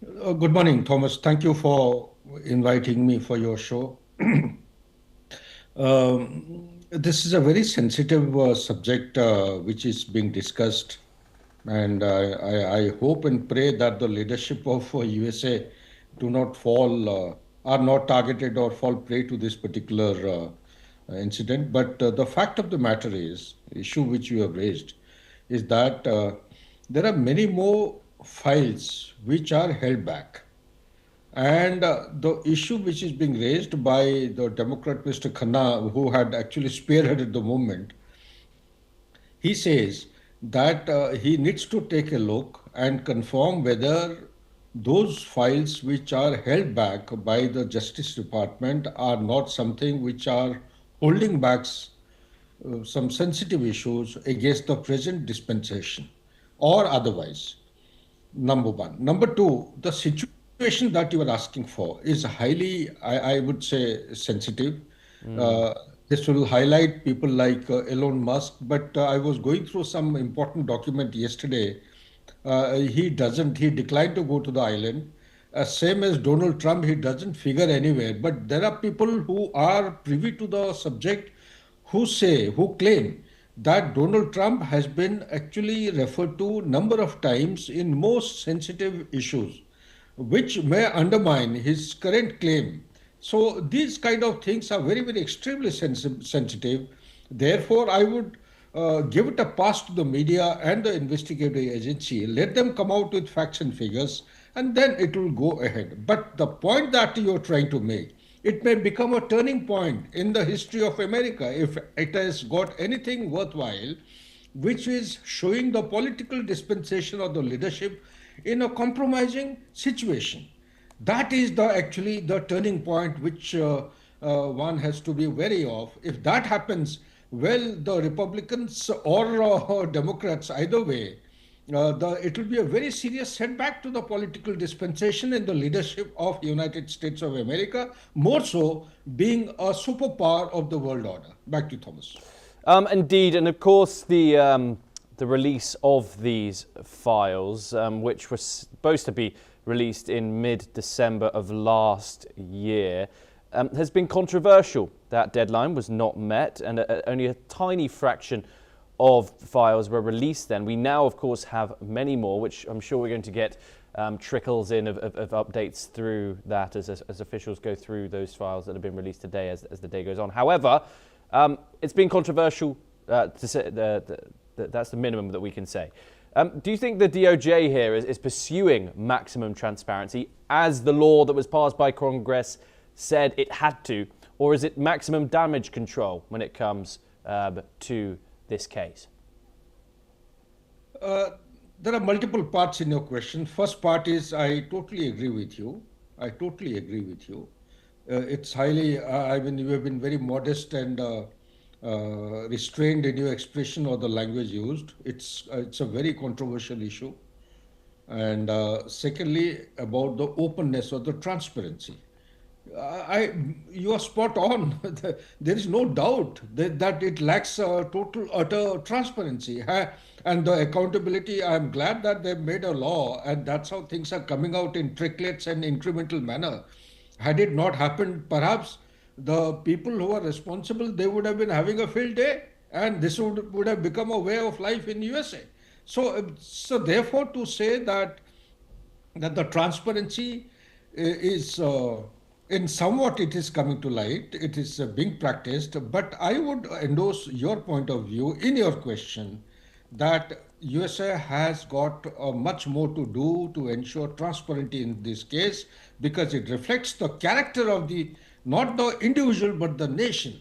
[SPEAKER 16] Good morning, Thomas. Thank you for inviting me for your show. This is a very sensitive subject which is being discussed, and I hope and pray that the leadership of USA do not fall, are not targeted or fall prey to this particular incident. But the fact of the matter is, issue which you have raised, is that there are many more files which are held back. And the issue which is being raised by the Democrat Mr. Khanna, who had actually spearheaded the movement, he says that he needs to take a look and confirm whether those files which are held back by the Justice Department are not something which are holding back some sensitive issues against the present dispensation or otherwise. Number one. Number two, the situation that you are asking for is highly, I would say, sensitive. This will highlight people like Elon Musk, but I was going through some important document yesterday. He declined to go to the island. Same as Donald Trump, he doesn't figure anywhere. But there are people who are privy to the subject who claim that Donald Trump has been actually referred to number of times in most sensitive issues, which may undermine his current claim. So these kind of things are very, very extremely sensitive. Therefore, I would give it a pass to the media and the investigative agency. Let them come out with facts and figures, and then it will go ahead. But the point that you're trying to make, it may become a turning point in the history of America if it has got anything worthwhile, which is showing the political dispensation of the leadership in a compromising situation. That is actually the turning point which one has to be wary of. If that happens, well, the Republicans or Democrats, either way, it will be a very serious setback to the political dispensation in the leadership of the United States of America, more so being a superpower of the world order. Back to Thomas.
[SPEAKER 1] Indeed, and of course the release of these files, which was supposed to be released in mid-December of last year, has been controversial. That deadline was not met, and only a tiny fraction of files were released then. We now, of course, have many more, which I'm sure we're going to get trickles in of updates through that as officials go through those files that have been released today as the day goes on. However, it's been controversial, to say, that's the minimum that we can say. Do you think the DOJ here is pursuing maximum transparency as the law that was passed by Congress said it had to, or is it maximum damage control when it comes to this case?
[SPEAKER 16] There are multiple parts in your question. First part is I totally agree with you. It's highly, I mean, you have been very modest and restrained in your expression or the language used. It's a very controversial issue. And secondly, about the openness or the transparency. You are spot on. There is no doubt that it lacks total, utter transparency and the accountability. I'm glad that they've made a law, and that's how things are coming out in tricklets and incremental manner. Had it not happened, perhaps the people who are responsible, they would have been having a field day, and this would have become a way of life in USA. So therefore, to say that the transparency is in somewhat it is coming to light, it is being practiced, but I would endorse your point of view in your question that USA has got much more to do to ensure transparency in this case, because it reflects the character of the not the individual but the nation.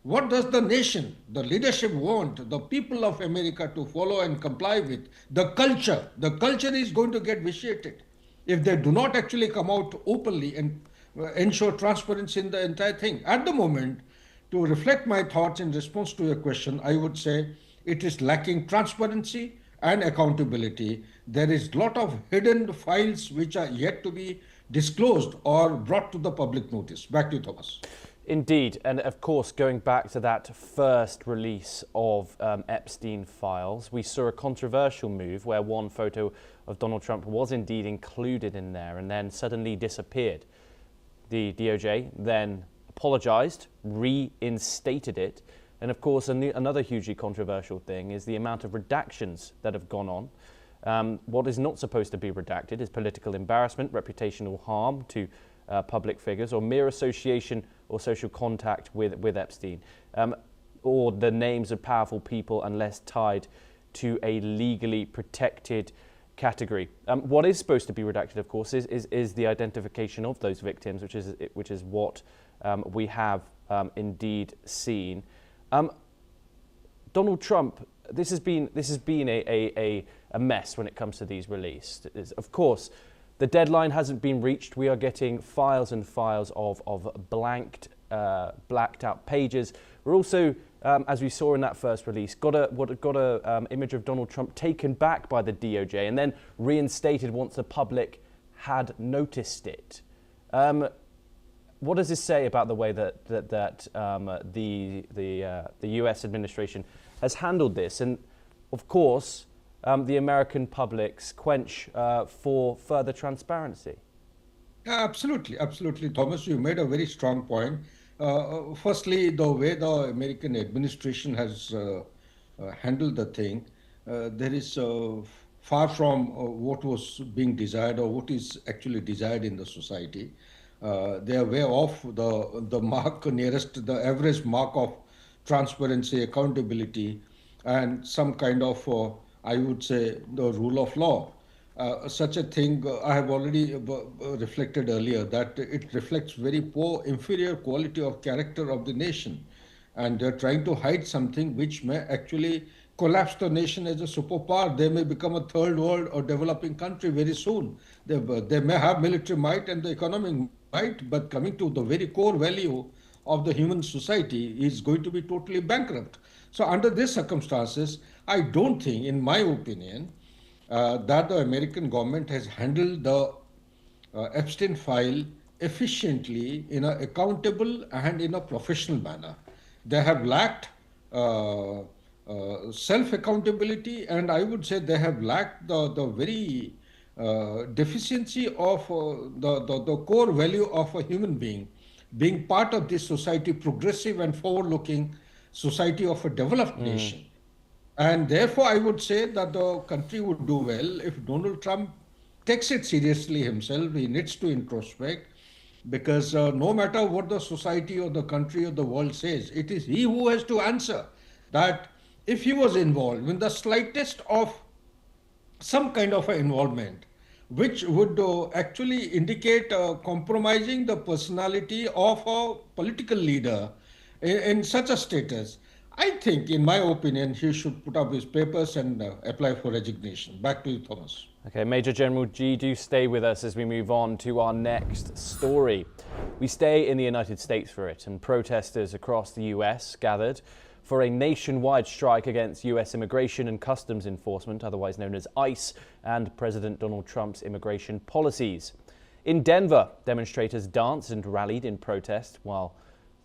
[SPEAKER 16] What does the nation, the leadership want the people of America to follow and comply with? The culture. The culture is going to get vitiated if they do not actually come out openly and ensure transparency in the entire thing. At the moment, to reflect my thoughts in response to your question, I would say it is lacking transparency and accountability. There is a lot of hidden files which are yet to be disclosed or brought to the public notice. Back to you, Thomas.
[SPEAKER 1] Indeed, and of course, going back to that first release of Epstein files, we saw a controversial move where one photo of Donald Trump was indeed included in there and then suddenly disappeared. The DOJ then apologized, reinstated it, and of course, another hugely controversial thing is the amount of redactions that have gone on. What is not supposed to be redacted is political embarrassment, reputational harm to public figures, or mere association or social contact with Epstein, or the names of powerful people unless tied to a legally protected category. What is supposed to be redacted, of course, is the identification of those victims, which is what we have indeed seen. Donald Trump, this has been a mess when it comes to these released. Of course, the deadline hasn't been reached. We are getting files and files of blacked out pages. We're also, as we saw in that first release, got a image of Donald Trump taken back by the DOJ and then reinstated once the public had noticed it. What does this say about the way that the U.S. administration has handled this? And of course, the American public's quench for further transparency.
[SPEAKER 16] Absolutely, Thomas. You made a very strong point. Firstly, the way the American administration has handled the thing, there is far from what was being desired or what is actually desired in the society. They are way off the mark nearest the average mark of transparency, accountability, and some kind of, I would say, the rule of law. Such a thing, I have already reflected earlier, that it reflects very poor, inferior quality of character of the nation. And they're trying to hide something which may actually collapse the nation as a superpower. They may become a third world or developing country very soon. They may have military might and the economic might, but coming to the very core value of the human society is going to be totally bankrupt. So under these circumstances, I don't think, in my opinion, that the American government has handled the Epstein file efficiently in an accountable and in a professional manner. They have lacked self-accountability, and I would say they have lacked the very deficiency of the core value of a human being part of this society, progressive and forward-looking society of a developed nation. And therefore, I would say that the country would do well if Donald Trump takes it seriously himself. He needs to introspect, because no matter what the society or the country or the world says, it is he who has to answer that if he was involved in the slightest of some kind of involvement, which would actually indicate compromising the personality of a political leader in such a status, I think, in my opinion, he should put up his papers and apply for resignation. Back to you, Thomas.
[SPEAKER 1] Okay, Major General G, do stay with us as we move on to our next story. We stay in the United States for it, and protesters across the US gathered for a nationwide strike against US Immigration and Customs Enforcement, otherwise known as ICE, and President Donald Trump's immigration policies. In Denver, demonstrators danced and rallied in protest, while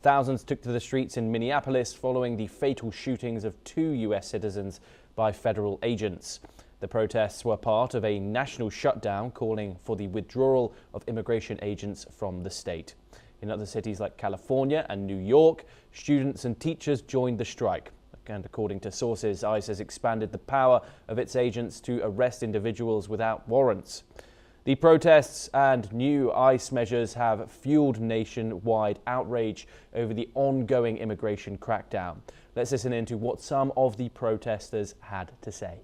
[SPEAKER 1] thousands took to the streets in Minneapolis following the fatal shootings of 2 US citizens by federal agents. The protests were part of a national shutdown calling for the withdrawal of immigration agents from the state. In other cities like California and New York, students and teachers joined the strike. And according to sources, ICE has expanded the power of its agents to arrest individuals without warrants. The protests and new ICE measures have fueled nationwide outrage over the ongoing immigration crackdown. Let's listen into what some of the protesters had to say.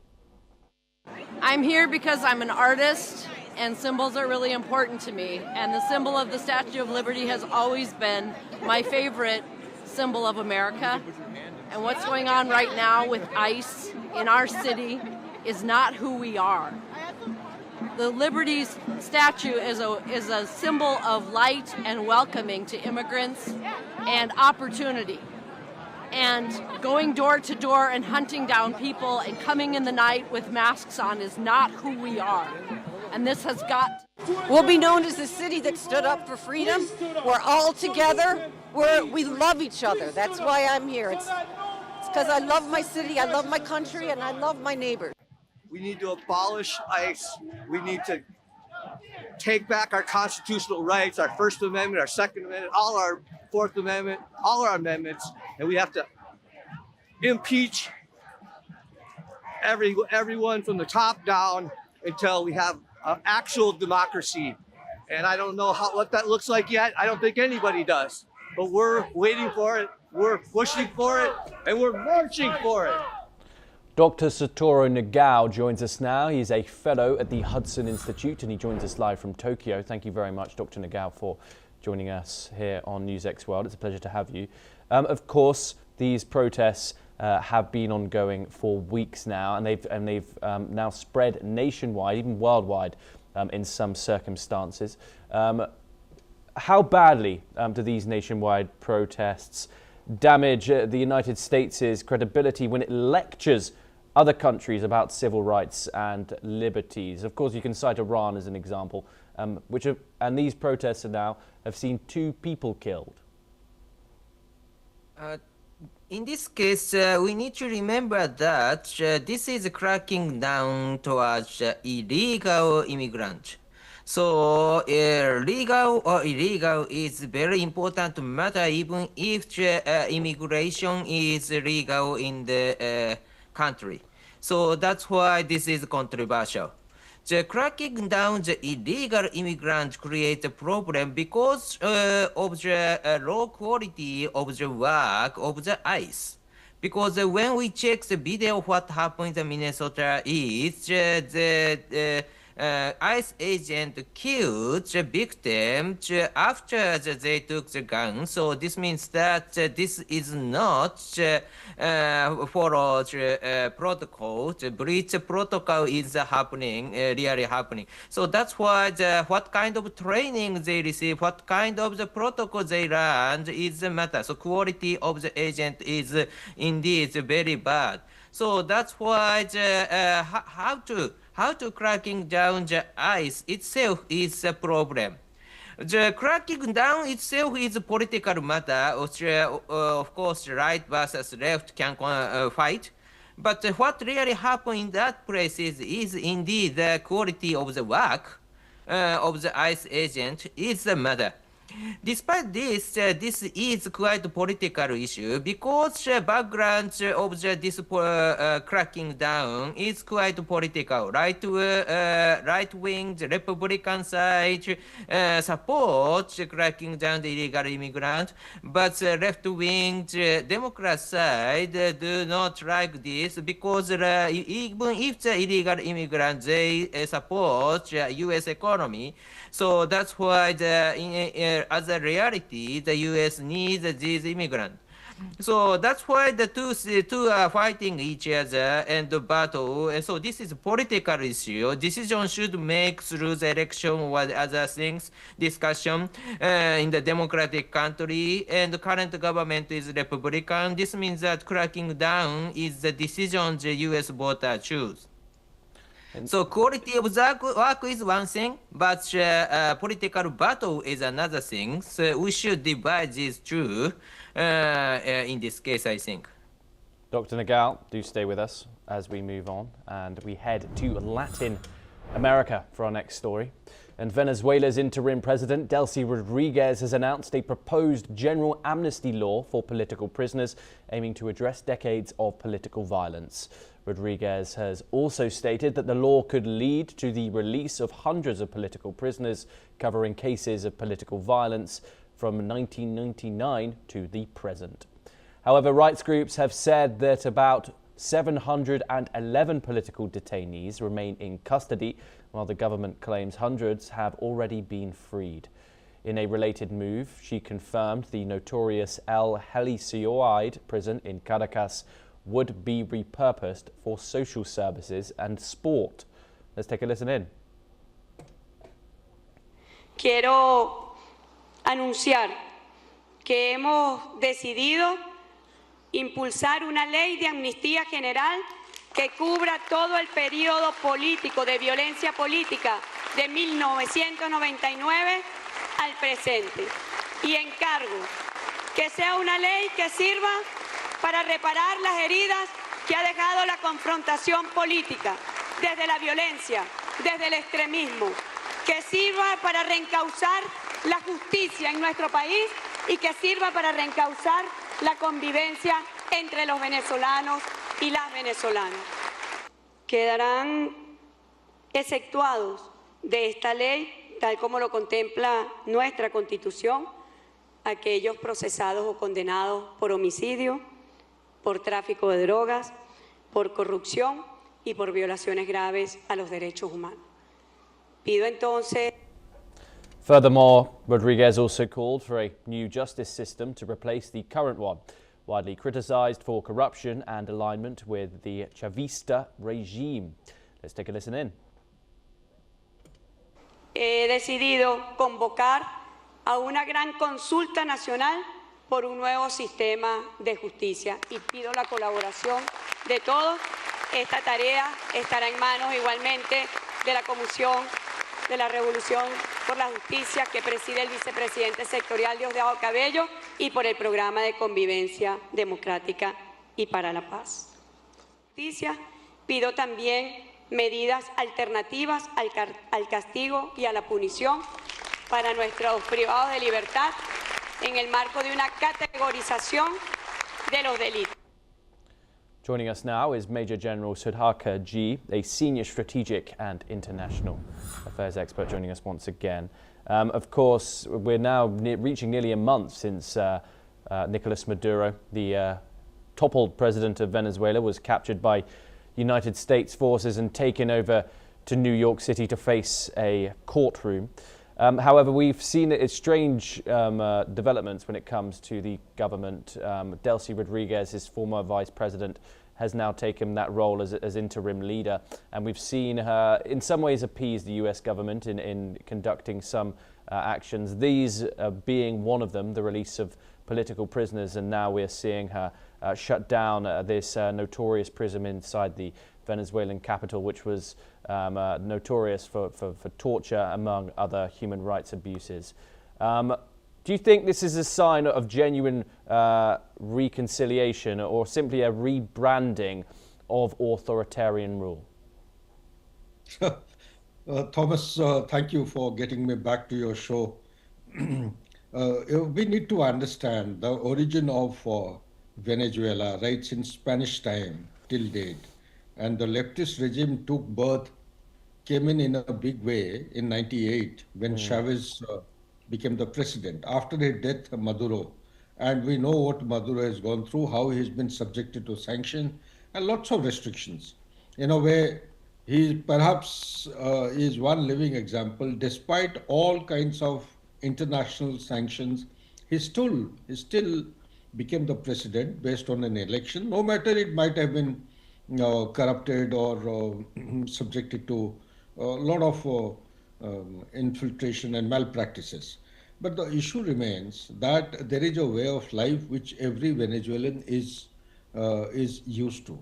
[SPEAKER 17] I'm here because I'm an artist and symbols are really important to me. And the symbol of the Statue of Liberty has always been my favorite symbol of America. And what's going on right now with ICE in our city is not who we are. The Liberty's statue is a symbol of light and welcoming to immigrants and opportunity. And going door to door and hunting down people and coming in the night with masks on is not who we are. And this has got...
[SPEAKER 18] We'll be known as the city that stood up for freedom. We're all together. We love each other. That's why I'm here. It's because I love my city, I love my country, and I love my neighbors.
[SPEAKER 19] We need to abolish ICE. We need to take back our constitutional rights, our First Amendment, our Second Amendment, all our Fourth Amendment, all our amendments, and we have to impeach everyone from the top down until we have an actual democracy. And I don't know what that looks like yet. I don't think anybody does. But we're waiting for it, we're pushing for it, and we're marching for it.
[SPEAKER 1] Dr. Satoru Nagao joins us now. He's a fellow at the Hudson Institute and he joins us live from Tokyo. Thank you very much, Dr. Nagao, for joining us here on NewsX World. It's a pleasure to have you. Of course, these protests have been ongoing for weeks now, and they've now spread nationwide, even worldwide, in some circumstances. How badly do these nationwide protests damage the United States' credibility when it lectures other countries about civil rights and liberties? Of course, you can cite Iran as an example, and these protests now have seen 2 people killed.
[SPEAKER 20] In this case, we need to remember that this is cracking down towards illegal immigrants. So legal or illegal is very important matter, even if immigration is legal in the country. So that's why this is controversial. The cracking down the illegal immigrants create a problem because of the low quality of the work of the ICE. Because when we check the video, what happened in Minnesota is the ICE agent killed the victim after they took the gun. So this means that this is not follow the protocol. The breach protocol is happening, really happening. So that's why what kind of training they receive, what kind of the protocol they learn is the matter. So quality of the agent is indeed very bad. So that's why how to cracking down the ICE itself is a problem. The cracking down itself is a political matter. Of course, right versus left can fight. But what really happened in that place is indeed the quality of the work of the ICE agent is the matter. Despite this, this is quite a political issue because the background of this cracking down is quite political. Right-wing, the Republican side supports cracking down the illegal immigrant, but the left-wing, the Democrat side do not like this because even if the illegal immigrants, they support the U.S. economy. So that's why as a reality, the U.S. needs these immigrants. So that's why the two are fighting each other and the battle. And so this is a political issue. Decision should make through the election or other things, discussion in the democratic country. And the current government is Republican. This means that cracking down is the decision the U.S. voter choose. So quality of the work is one thing, but political battle is another thing. So we should divide these two in this case, I think.
[SPEAKER 1] Dr. Nagal, do stay with us as we move on and we head to Latin America for our next story. And Venezuela's interim president, Delcy Rodriguez, has announced a proposed general amnesty law for political prisoners, aiming to address decades of political violence. Rodriguez has also stated that the law could lead to the release of hundreds of political prisoners, covering cases of political violence from 1999 to the present. However, rights groups have said that about 711 political detainees remain in custody, while the government claims hundreds have already been freed. In a related move, she confirmed the notorious El Helicoide prison in Caracas would be repurposed for social services and sport. Let's take a listen in.
[SPEAKER 21] Quiero anunciar que hemos decidido impulsar una ley de amnistía general que cubra todo el periodo político de violencia política de 1999 al presente. Y encargo que sea una ley que sirva para reparar las heridas que ha dejado la confrontación política, desde la violencia, desde el extremismo, que sirva para reencauzar la justicia en nuestro país y que sirva para reencauzar la convivencia entre los venezolanos y las venezolanas. Quedarán exceptuados de esta ley, tal como lo contempla nuestra Constitución, aquellos procesados o condenados por homicidio, por tráfico de drogas, por corrupción y por violaciones graves a los derechos humanos. Pido entonces.
[SPEAKER 1] Furthermore, Rodriguez also called for a new justice system to replace the current one, widely criticized for corruption and alignment with the Chavista regime. Let's take a listen in.
[SPEAKER 21] He decidido convocar a una gran consulta nacional por un nuevo sistema de justicia y pido la colaboración de todos. Esta tarea estará en manos igualmente de la Comisión de la Revolución por la Justicia que preside el vicepresidente sectorial Diosdado Cabello y por el Programa de Convivencia Democrática y para la Paz. Justicia, pido también medidas alternativas al castigo y a la punición para nuestros privados de libertad en el marco de una categorización de los delitos.
[SPEAKER 1] Joining us now is Major General Sudhakar G, a senior strategic and international affairs expert, joining us once again. Of course, we're now reaching nearly a month since Nicolas Maduro, the toppled president of Venezuela, was captured by United States forces and taken over to New York City to face a courtroom. However, we've seen strange developments when it comes to the government. Delcy Rodriguez, his former vice president, has now taken that role as interim leader. And we've seen her, in some ways, appease the US government in conducting some actions, these being one of them, the release of political prisoners. And now we're seeing her shut down this notorious prison inside the Venezuelan capital, which was notorious for torture, among other human rights abuses. Do you think this is a sign of genuine reconciliation or simply a rebranding of authoritarian rule?
[SPEAKER 16] Thomas, thank you for getting me back to your show. We need to understand the origin of Venezuela right since Spanish time till date. And the leftist regime took birth, came in a big way in 98 when Chavez became the president. After his death, Maduro. And we know what Maduro has gone through, how he's been subjected to sanctions and lots of restrictions. In a way, he perhaps is one living example. Despite all kinds of international sanctions, he's still became the president based on an election, no matter it might have been corrupted or subjected to a lot of infiltration and malpractices. But the issue remains that there is a way of life which every Venezuelan is used to.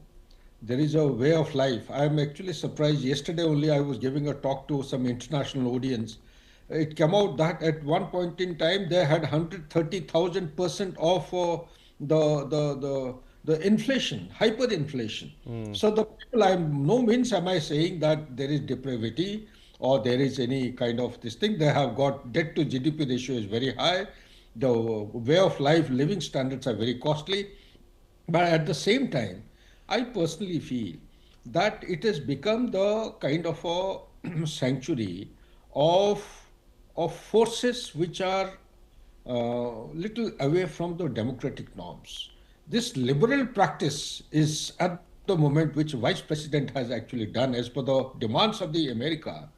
[SPEAKER 16] There is a way of life. I am actually surprised. Yesterday only I was giving a talk to some international audience. It came out that at one point in time they had 130,000% of the inflation, hyperinflation. So the people, no means am I saying that there is depravity or there is any kind of this thing. They have got debt to GDP ratio is very high. The way of life, living standards are very costly. But at the same time, I personally feel that it has become the kind of a sanctuary of forces which are little away from the democratic norms. This liberal practice is at the moment which Vice President has actually done as per the demands of the America.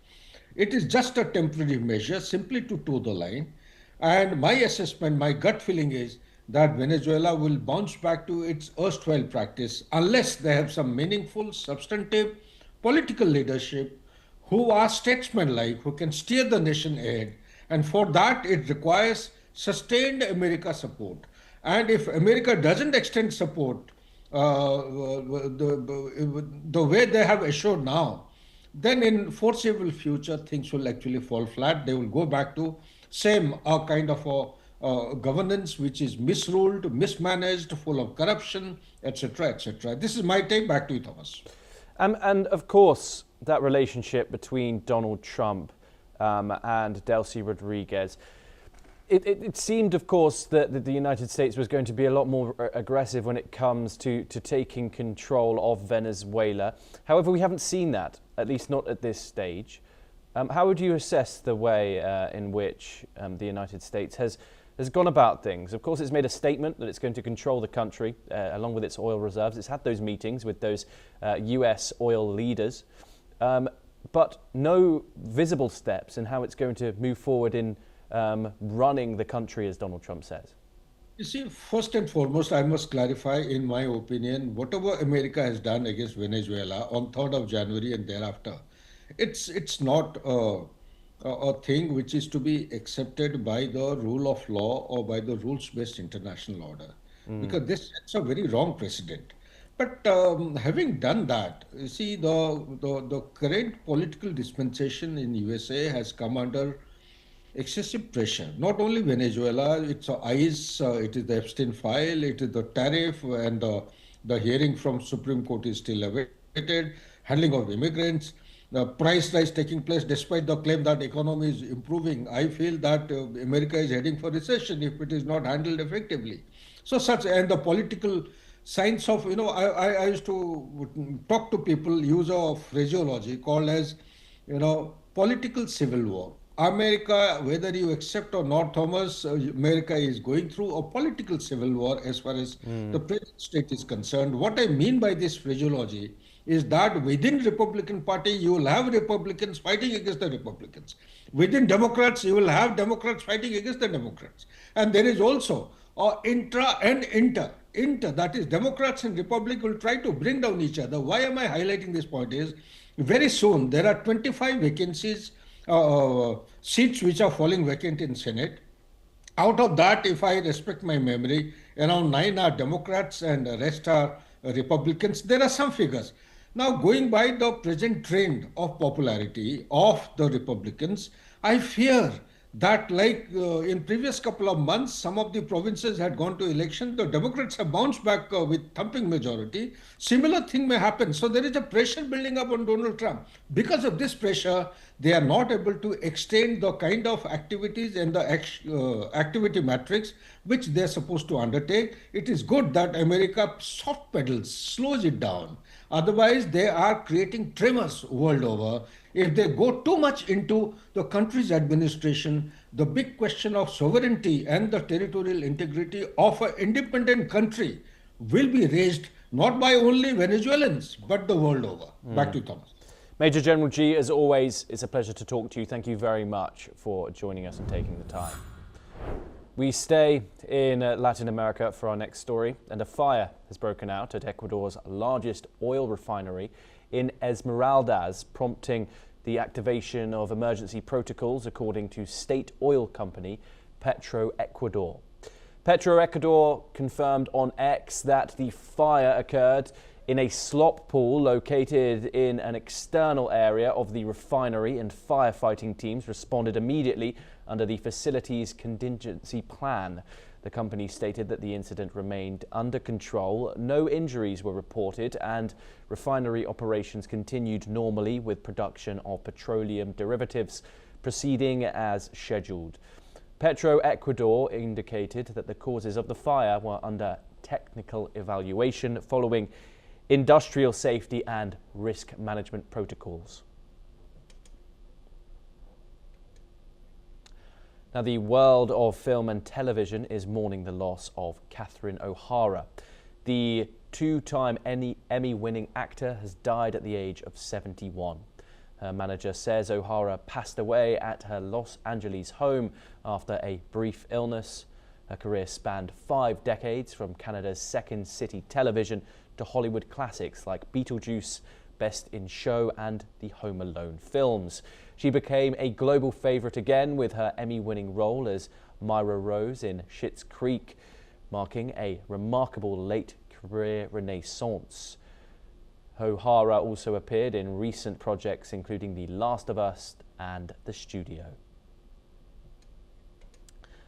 [SPEAKER 16] It is just a temporary measure simply to toe the line. And my assessment, my gut feeling is that Venezuela will bounce back to its erstwhile practice unless they have some meaningful, substantive political leadership who are statesmen-like, who can steer the nation ahead. And for that, it requires sustained America support. And if America doesn't extend support the way they have assured now, then in foreseeable future, things will actually fall flat. They will go back to same kind of a governance which is misruled, mismanaged, full of corruption, etc., etc. This is my take. Back to you, Thomas.
[SPEAKER 1] And of course, that relationship between Donald Trump and Delcy Rodriguez, it seemed, of course, that the United States was going to be a lot more aggressive when it comes to taking control of Venezuela. However, we haven't seen that, at least not at this stage. How would you assess the way in which the United States has gone about things? Of course, it's made a statement that it's going to control the country along with its oil reserves. It's had those meetings with those US oil leaders, but no visible steps in how it's going to move forward in running the country, as Donald Trump says.
[SPEAKER 16] You see, first and foremost, I must clarify, in my opinion, whatever America has done against Venezuela on 3rd of January and thereafter, it's not a thing which is to be accepted by the rule of law or by the rules-based international order, because this sets a very wrong precedent. But having done that, you see, the current political dispensation in USA has come under excessive pressure. Not only Venezuela, it's ICE, it is the Epstein file, it is the tariff, and the hearing from Supreme Court is still awaited, handling of immigrants, the price rise taking place despite the claim that economy is improving. I feel that America is heading for recession if it is not handled effectively. So such, and the political science of, I used to talk to people, use a phraseology called as, political civil war. America, whether you accept or not, Thomas, America is going through a political civil war as far as the present state is concerned. What I mean by this phraseology is that within Republican Party, you will have Republicans fighting against the Republicans. Within Democrats, you will have Democrats fighting against the Democrats. And there is also intra and inter, that is Democrats and Republicans will try to bring down each other. Why am I highlighting this point is, very soon there are 25 vacancies, seats which are falling vacant in Senate. Out of that, if I respect my memory, around 9 are Democrats and the rest are Republicans. There are some figures. Now, going by the present trend of popularity of the Republicans, I fear that like in previous couple of months, some of the provinces had gone to election. The Democrats have bounced back with thumping majority. Similar thing may happen. So there is a pressure building up on Donald Trump. Because of this pressure, they are not able to extend the kind of activities and the activity matrix which they are supposed to undertake. It is good that America soft pedals, slows it down. Otherwise, they are creating tremors world over. If they go too much into the country's administration, the big question of sovereignty and the territorial integrity of an independent country will be raised not by only Venezuelans, but the world over. Back to you, Thomas.
[SPEAKER 1] Major General G, as always, it's a pleasure to talk to you. Thank you very much for joining us and taking the time. We stay in Latin America for our next story, and a fire has broken out at Ecuador's largest oil refinery in Esmeraldas, prompting the activation of emergency protocols according to state oil company Petroecuador. Petroecuador confirmed on X that the fire occurred in a slop pool located in an external area of the refinery, and firefighting teams responded immediately under the facility's contingency plan. The company stated that the incident remained under control, no injuries were reported, and refinery operations continued normally with production of petroleum derivatives proceeding as scheduled. Petroecuador indicated that the causes of the fire were under technical evaluation following industrial safety and risk management protocols. Now, the world of film and television is mourning the loss of Catherine O'Hara. The two-time Emmy-winning actor has died at the age of 71. Her manager says O'Hara passed away at her Los Angeles home after a brief illness. Her career spanned 5 decades, from Canada's Second City Television to Hollywood classics like Beetlejuice, Best in Show and the Home Alone films. She became a global favourite again with her Emmy-winning role as Myra Rose in Schitt's Creek, marking a remarkable late career renaissance. O'Hara also appeared in recent projects including The Last of Us and The Studio.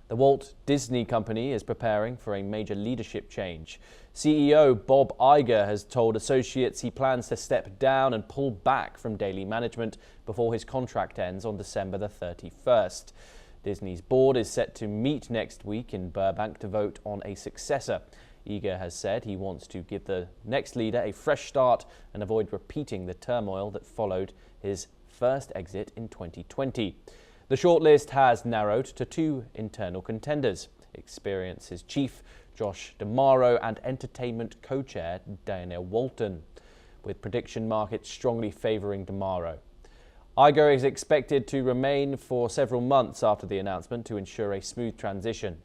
[SPEAKER 1] The Walt Disney Company is preparing for a major leadership change. CEO Bob Iger has told associates he plans to step down and pull back from daily management before his contract ends on December the 31st. Disney's board is set to meet next week in Burbank to vote on a successor. Iger has said he wants to give the next leader a fresh start and avoid repeating the turmoil that followed his first exit in 2020. The shortlist has narrowed to 2 internal contenders: Experiences Chief Josh D'Amaro and Entertainment Co-Chair Danielle Walton, with prediction markets strongly favouring D'Amaro. Iger is expected to remain for several months after the announcement to ensure a smooth transition.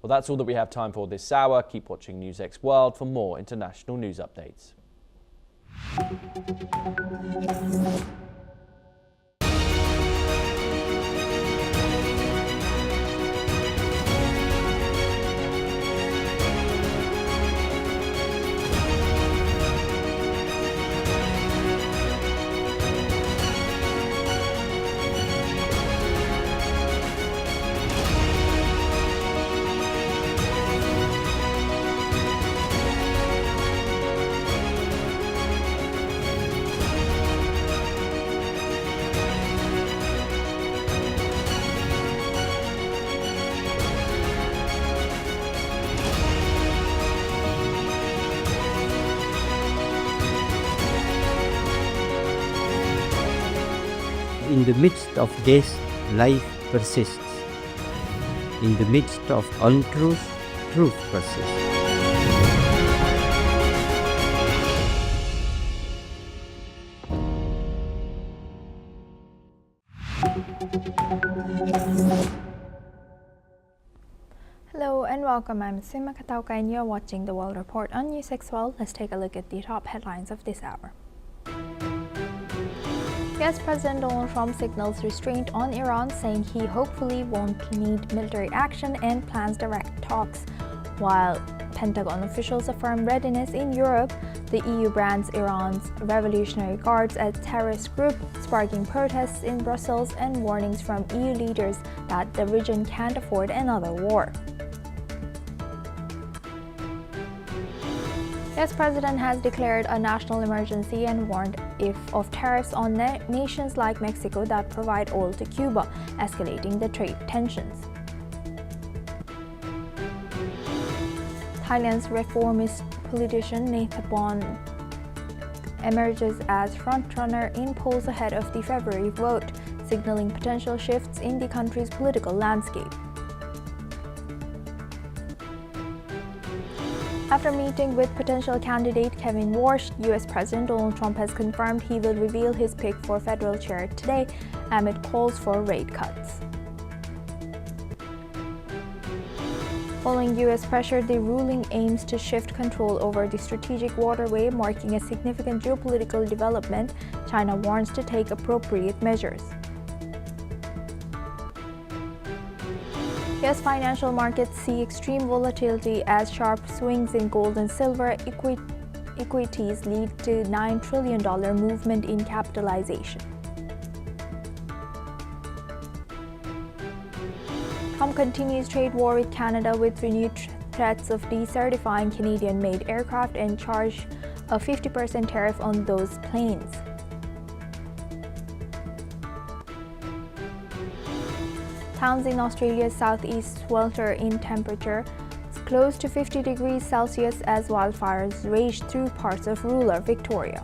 [SPEAKER 1] Well, that's all that we have time for this hour. Keep watching NewsX World for more international news updates.
[SPEAKER 5] In the midst of death, life persists. In the midst of untruth, truth persists.
[SPEAKER 6] Hello and welcome. I'm Sima Katauka and you're watching the World Report on NewsX World. Let's take a look at the top headlines of this hour. US President Donald Trump signals restraint on Iran, saying he hopefully won't need military action and plans direct talks. While Pentagon officials affirm readiness in Europe, the EU brands Iran's Revolutionary Guards as terrorist group, sparking protests in Brussels and warnings from EU leaders that the region can't afford another war. US President has declared a national emergency and warned of tariffs on nations like Mexico that provide oil to Cuba, escalating the trade tensions. Thailand's reformist politician Nathabon emerges as frontrunner in polls ahead of the February vote, signaling potential shifts in the country's political landscape. After meeting with potential candidate Kevin Warsh, US President Donald Trump has confirmed he will reveal his pick for federal chair today amid calls for rate cuts. Following U.S. pressure, the ruling aims to shift control over the strategic waterway, marking a significant geopolitical development. China warns to take appropriate measures. U.S. financial markets see extreme volatility as sharp swings in gold and silver equities lead to $9 trillion movement in capitalization. Trump continues trade war with Canada with renewed threats of decertifying Canadian-made aircraft and charge a 50% tariff on those planes. Towns in Australia's southeast swelter in temperature, close to 50 degrees Celsius as wildfires rage through parts of rural Victoria.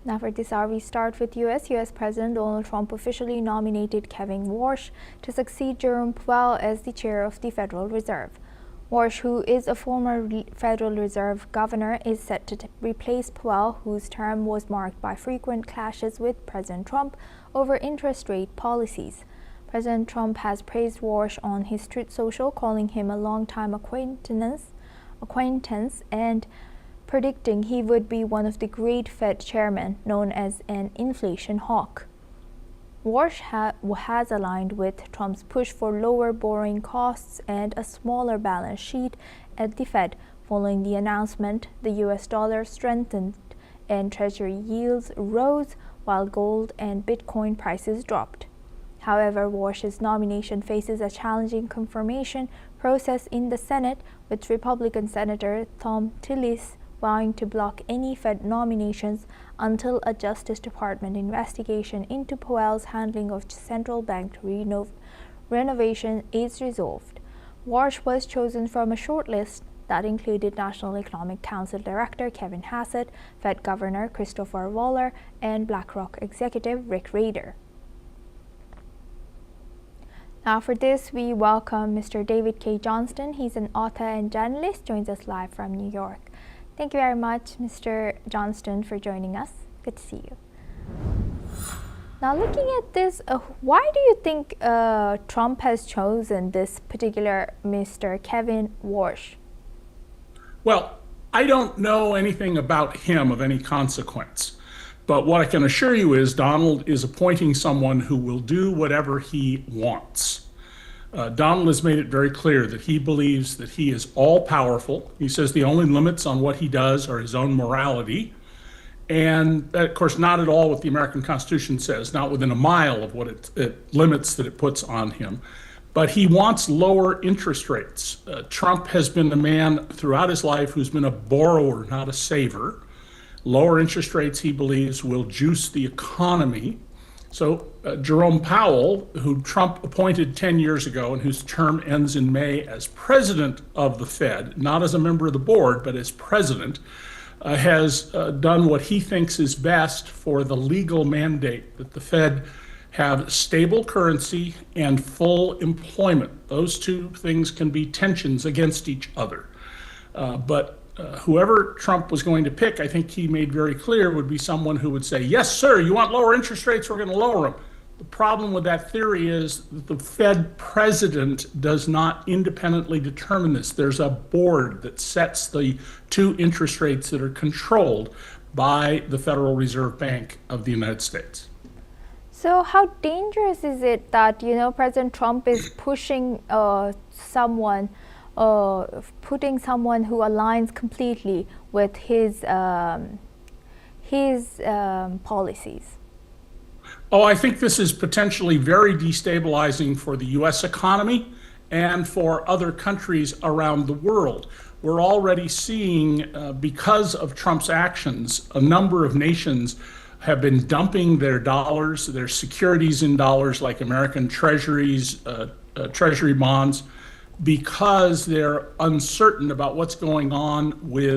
[SPEAKER 6] Now for this hour, we start with U.S. President Donald Trump officially nominated Kevin Warsh to succeed Jerome Powell as the chair of the Federal Reserve. Warsh, who is a former Federal Reserve governor, is set to replace Powell, whose term was marked by frequent clashes with President Trump over interest rate policies. President Trump has praised Warsh on his Truth Social, calling him a longtime acquaintance and predicting he would be one of the great Fed chairmen known as an inflation hawk. Warsh has aligned with Trump's push for lower borrowing costs and a smaller balance sheet at the Fed. Following the announcement, the U.S. dollar strengthened and Treasury yields rose while gold and Bitcoin prices dropped. However, Warsh's nomination faces a challenging confirmation process in the Senate, with Republican Senator Thom Tillis vowing to block any Fed nominations until a Justice Department investigation into Powell's handling of central bank renovation is resolved. Warsh was chosen from a short list that included National Economic Council Director Kevin Hassett, Fed Governor Christopher Waller, and BlackRock executive Rick Rader. Now for this, we welcome Mr. David K. Johnston. He's an author and journalist, joins us live from New York. Thank you very much, Mr. Johnston, for joining us. Good to see you. Now, looking at this, why do you think Trump has chosen this particular Mr. Kevin Warsh?
[SPEAKER 7] Well, I don't know anything about him of any consequence. But what I can assure you is Donald is appointing someone who will do whatever he wants. Donald has made it very clear that he believes that he is all-powerful. He says the only limits on what he does are his own morality. And, of course, not at all what the American Constitution says, not within a mile of what it limits that it puts on him. But he wants lower interest rates. Trump has been the man throughout his life who's been a borrower, not a saver. Lower interest rates, he believes, will juice the economy. So Jerome Powell, who Trump appointed 10 years ago and whose term ends in May as president of the Fed, not as a member of the board, but as president, has done what he thinks is best for the legal mandate that the Fed have stable currency and full employment. Those two things can be tensions against each other. But whoever Trump was going to pick, I think he made very clear, would be someone who would say, yes, sir, you want lower interest rates, we're going to lower them. The problem with that theory is that the Fed president does not independently determine this. There's a board that sets the two interest rates that are controlled by the Federal Reserve Bank of the United States.
[SPEAKER 6] So how dangerous is it that, President Trump is pushing someone putting someone who aligns completely with his policies?
[SPEAKER 7] Oh, I think this is potentially very destabilizing for the U.S. economy and for other countries around the world. We're already seeing, because of Trump's actions, a number of nations have been dumping their dollars, their securities in dollars like American treasuries, treasury bonds, because they're uncertain about what's going on with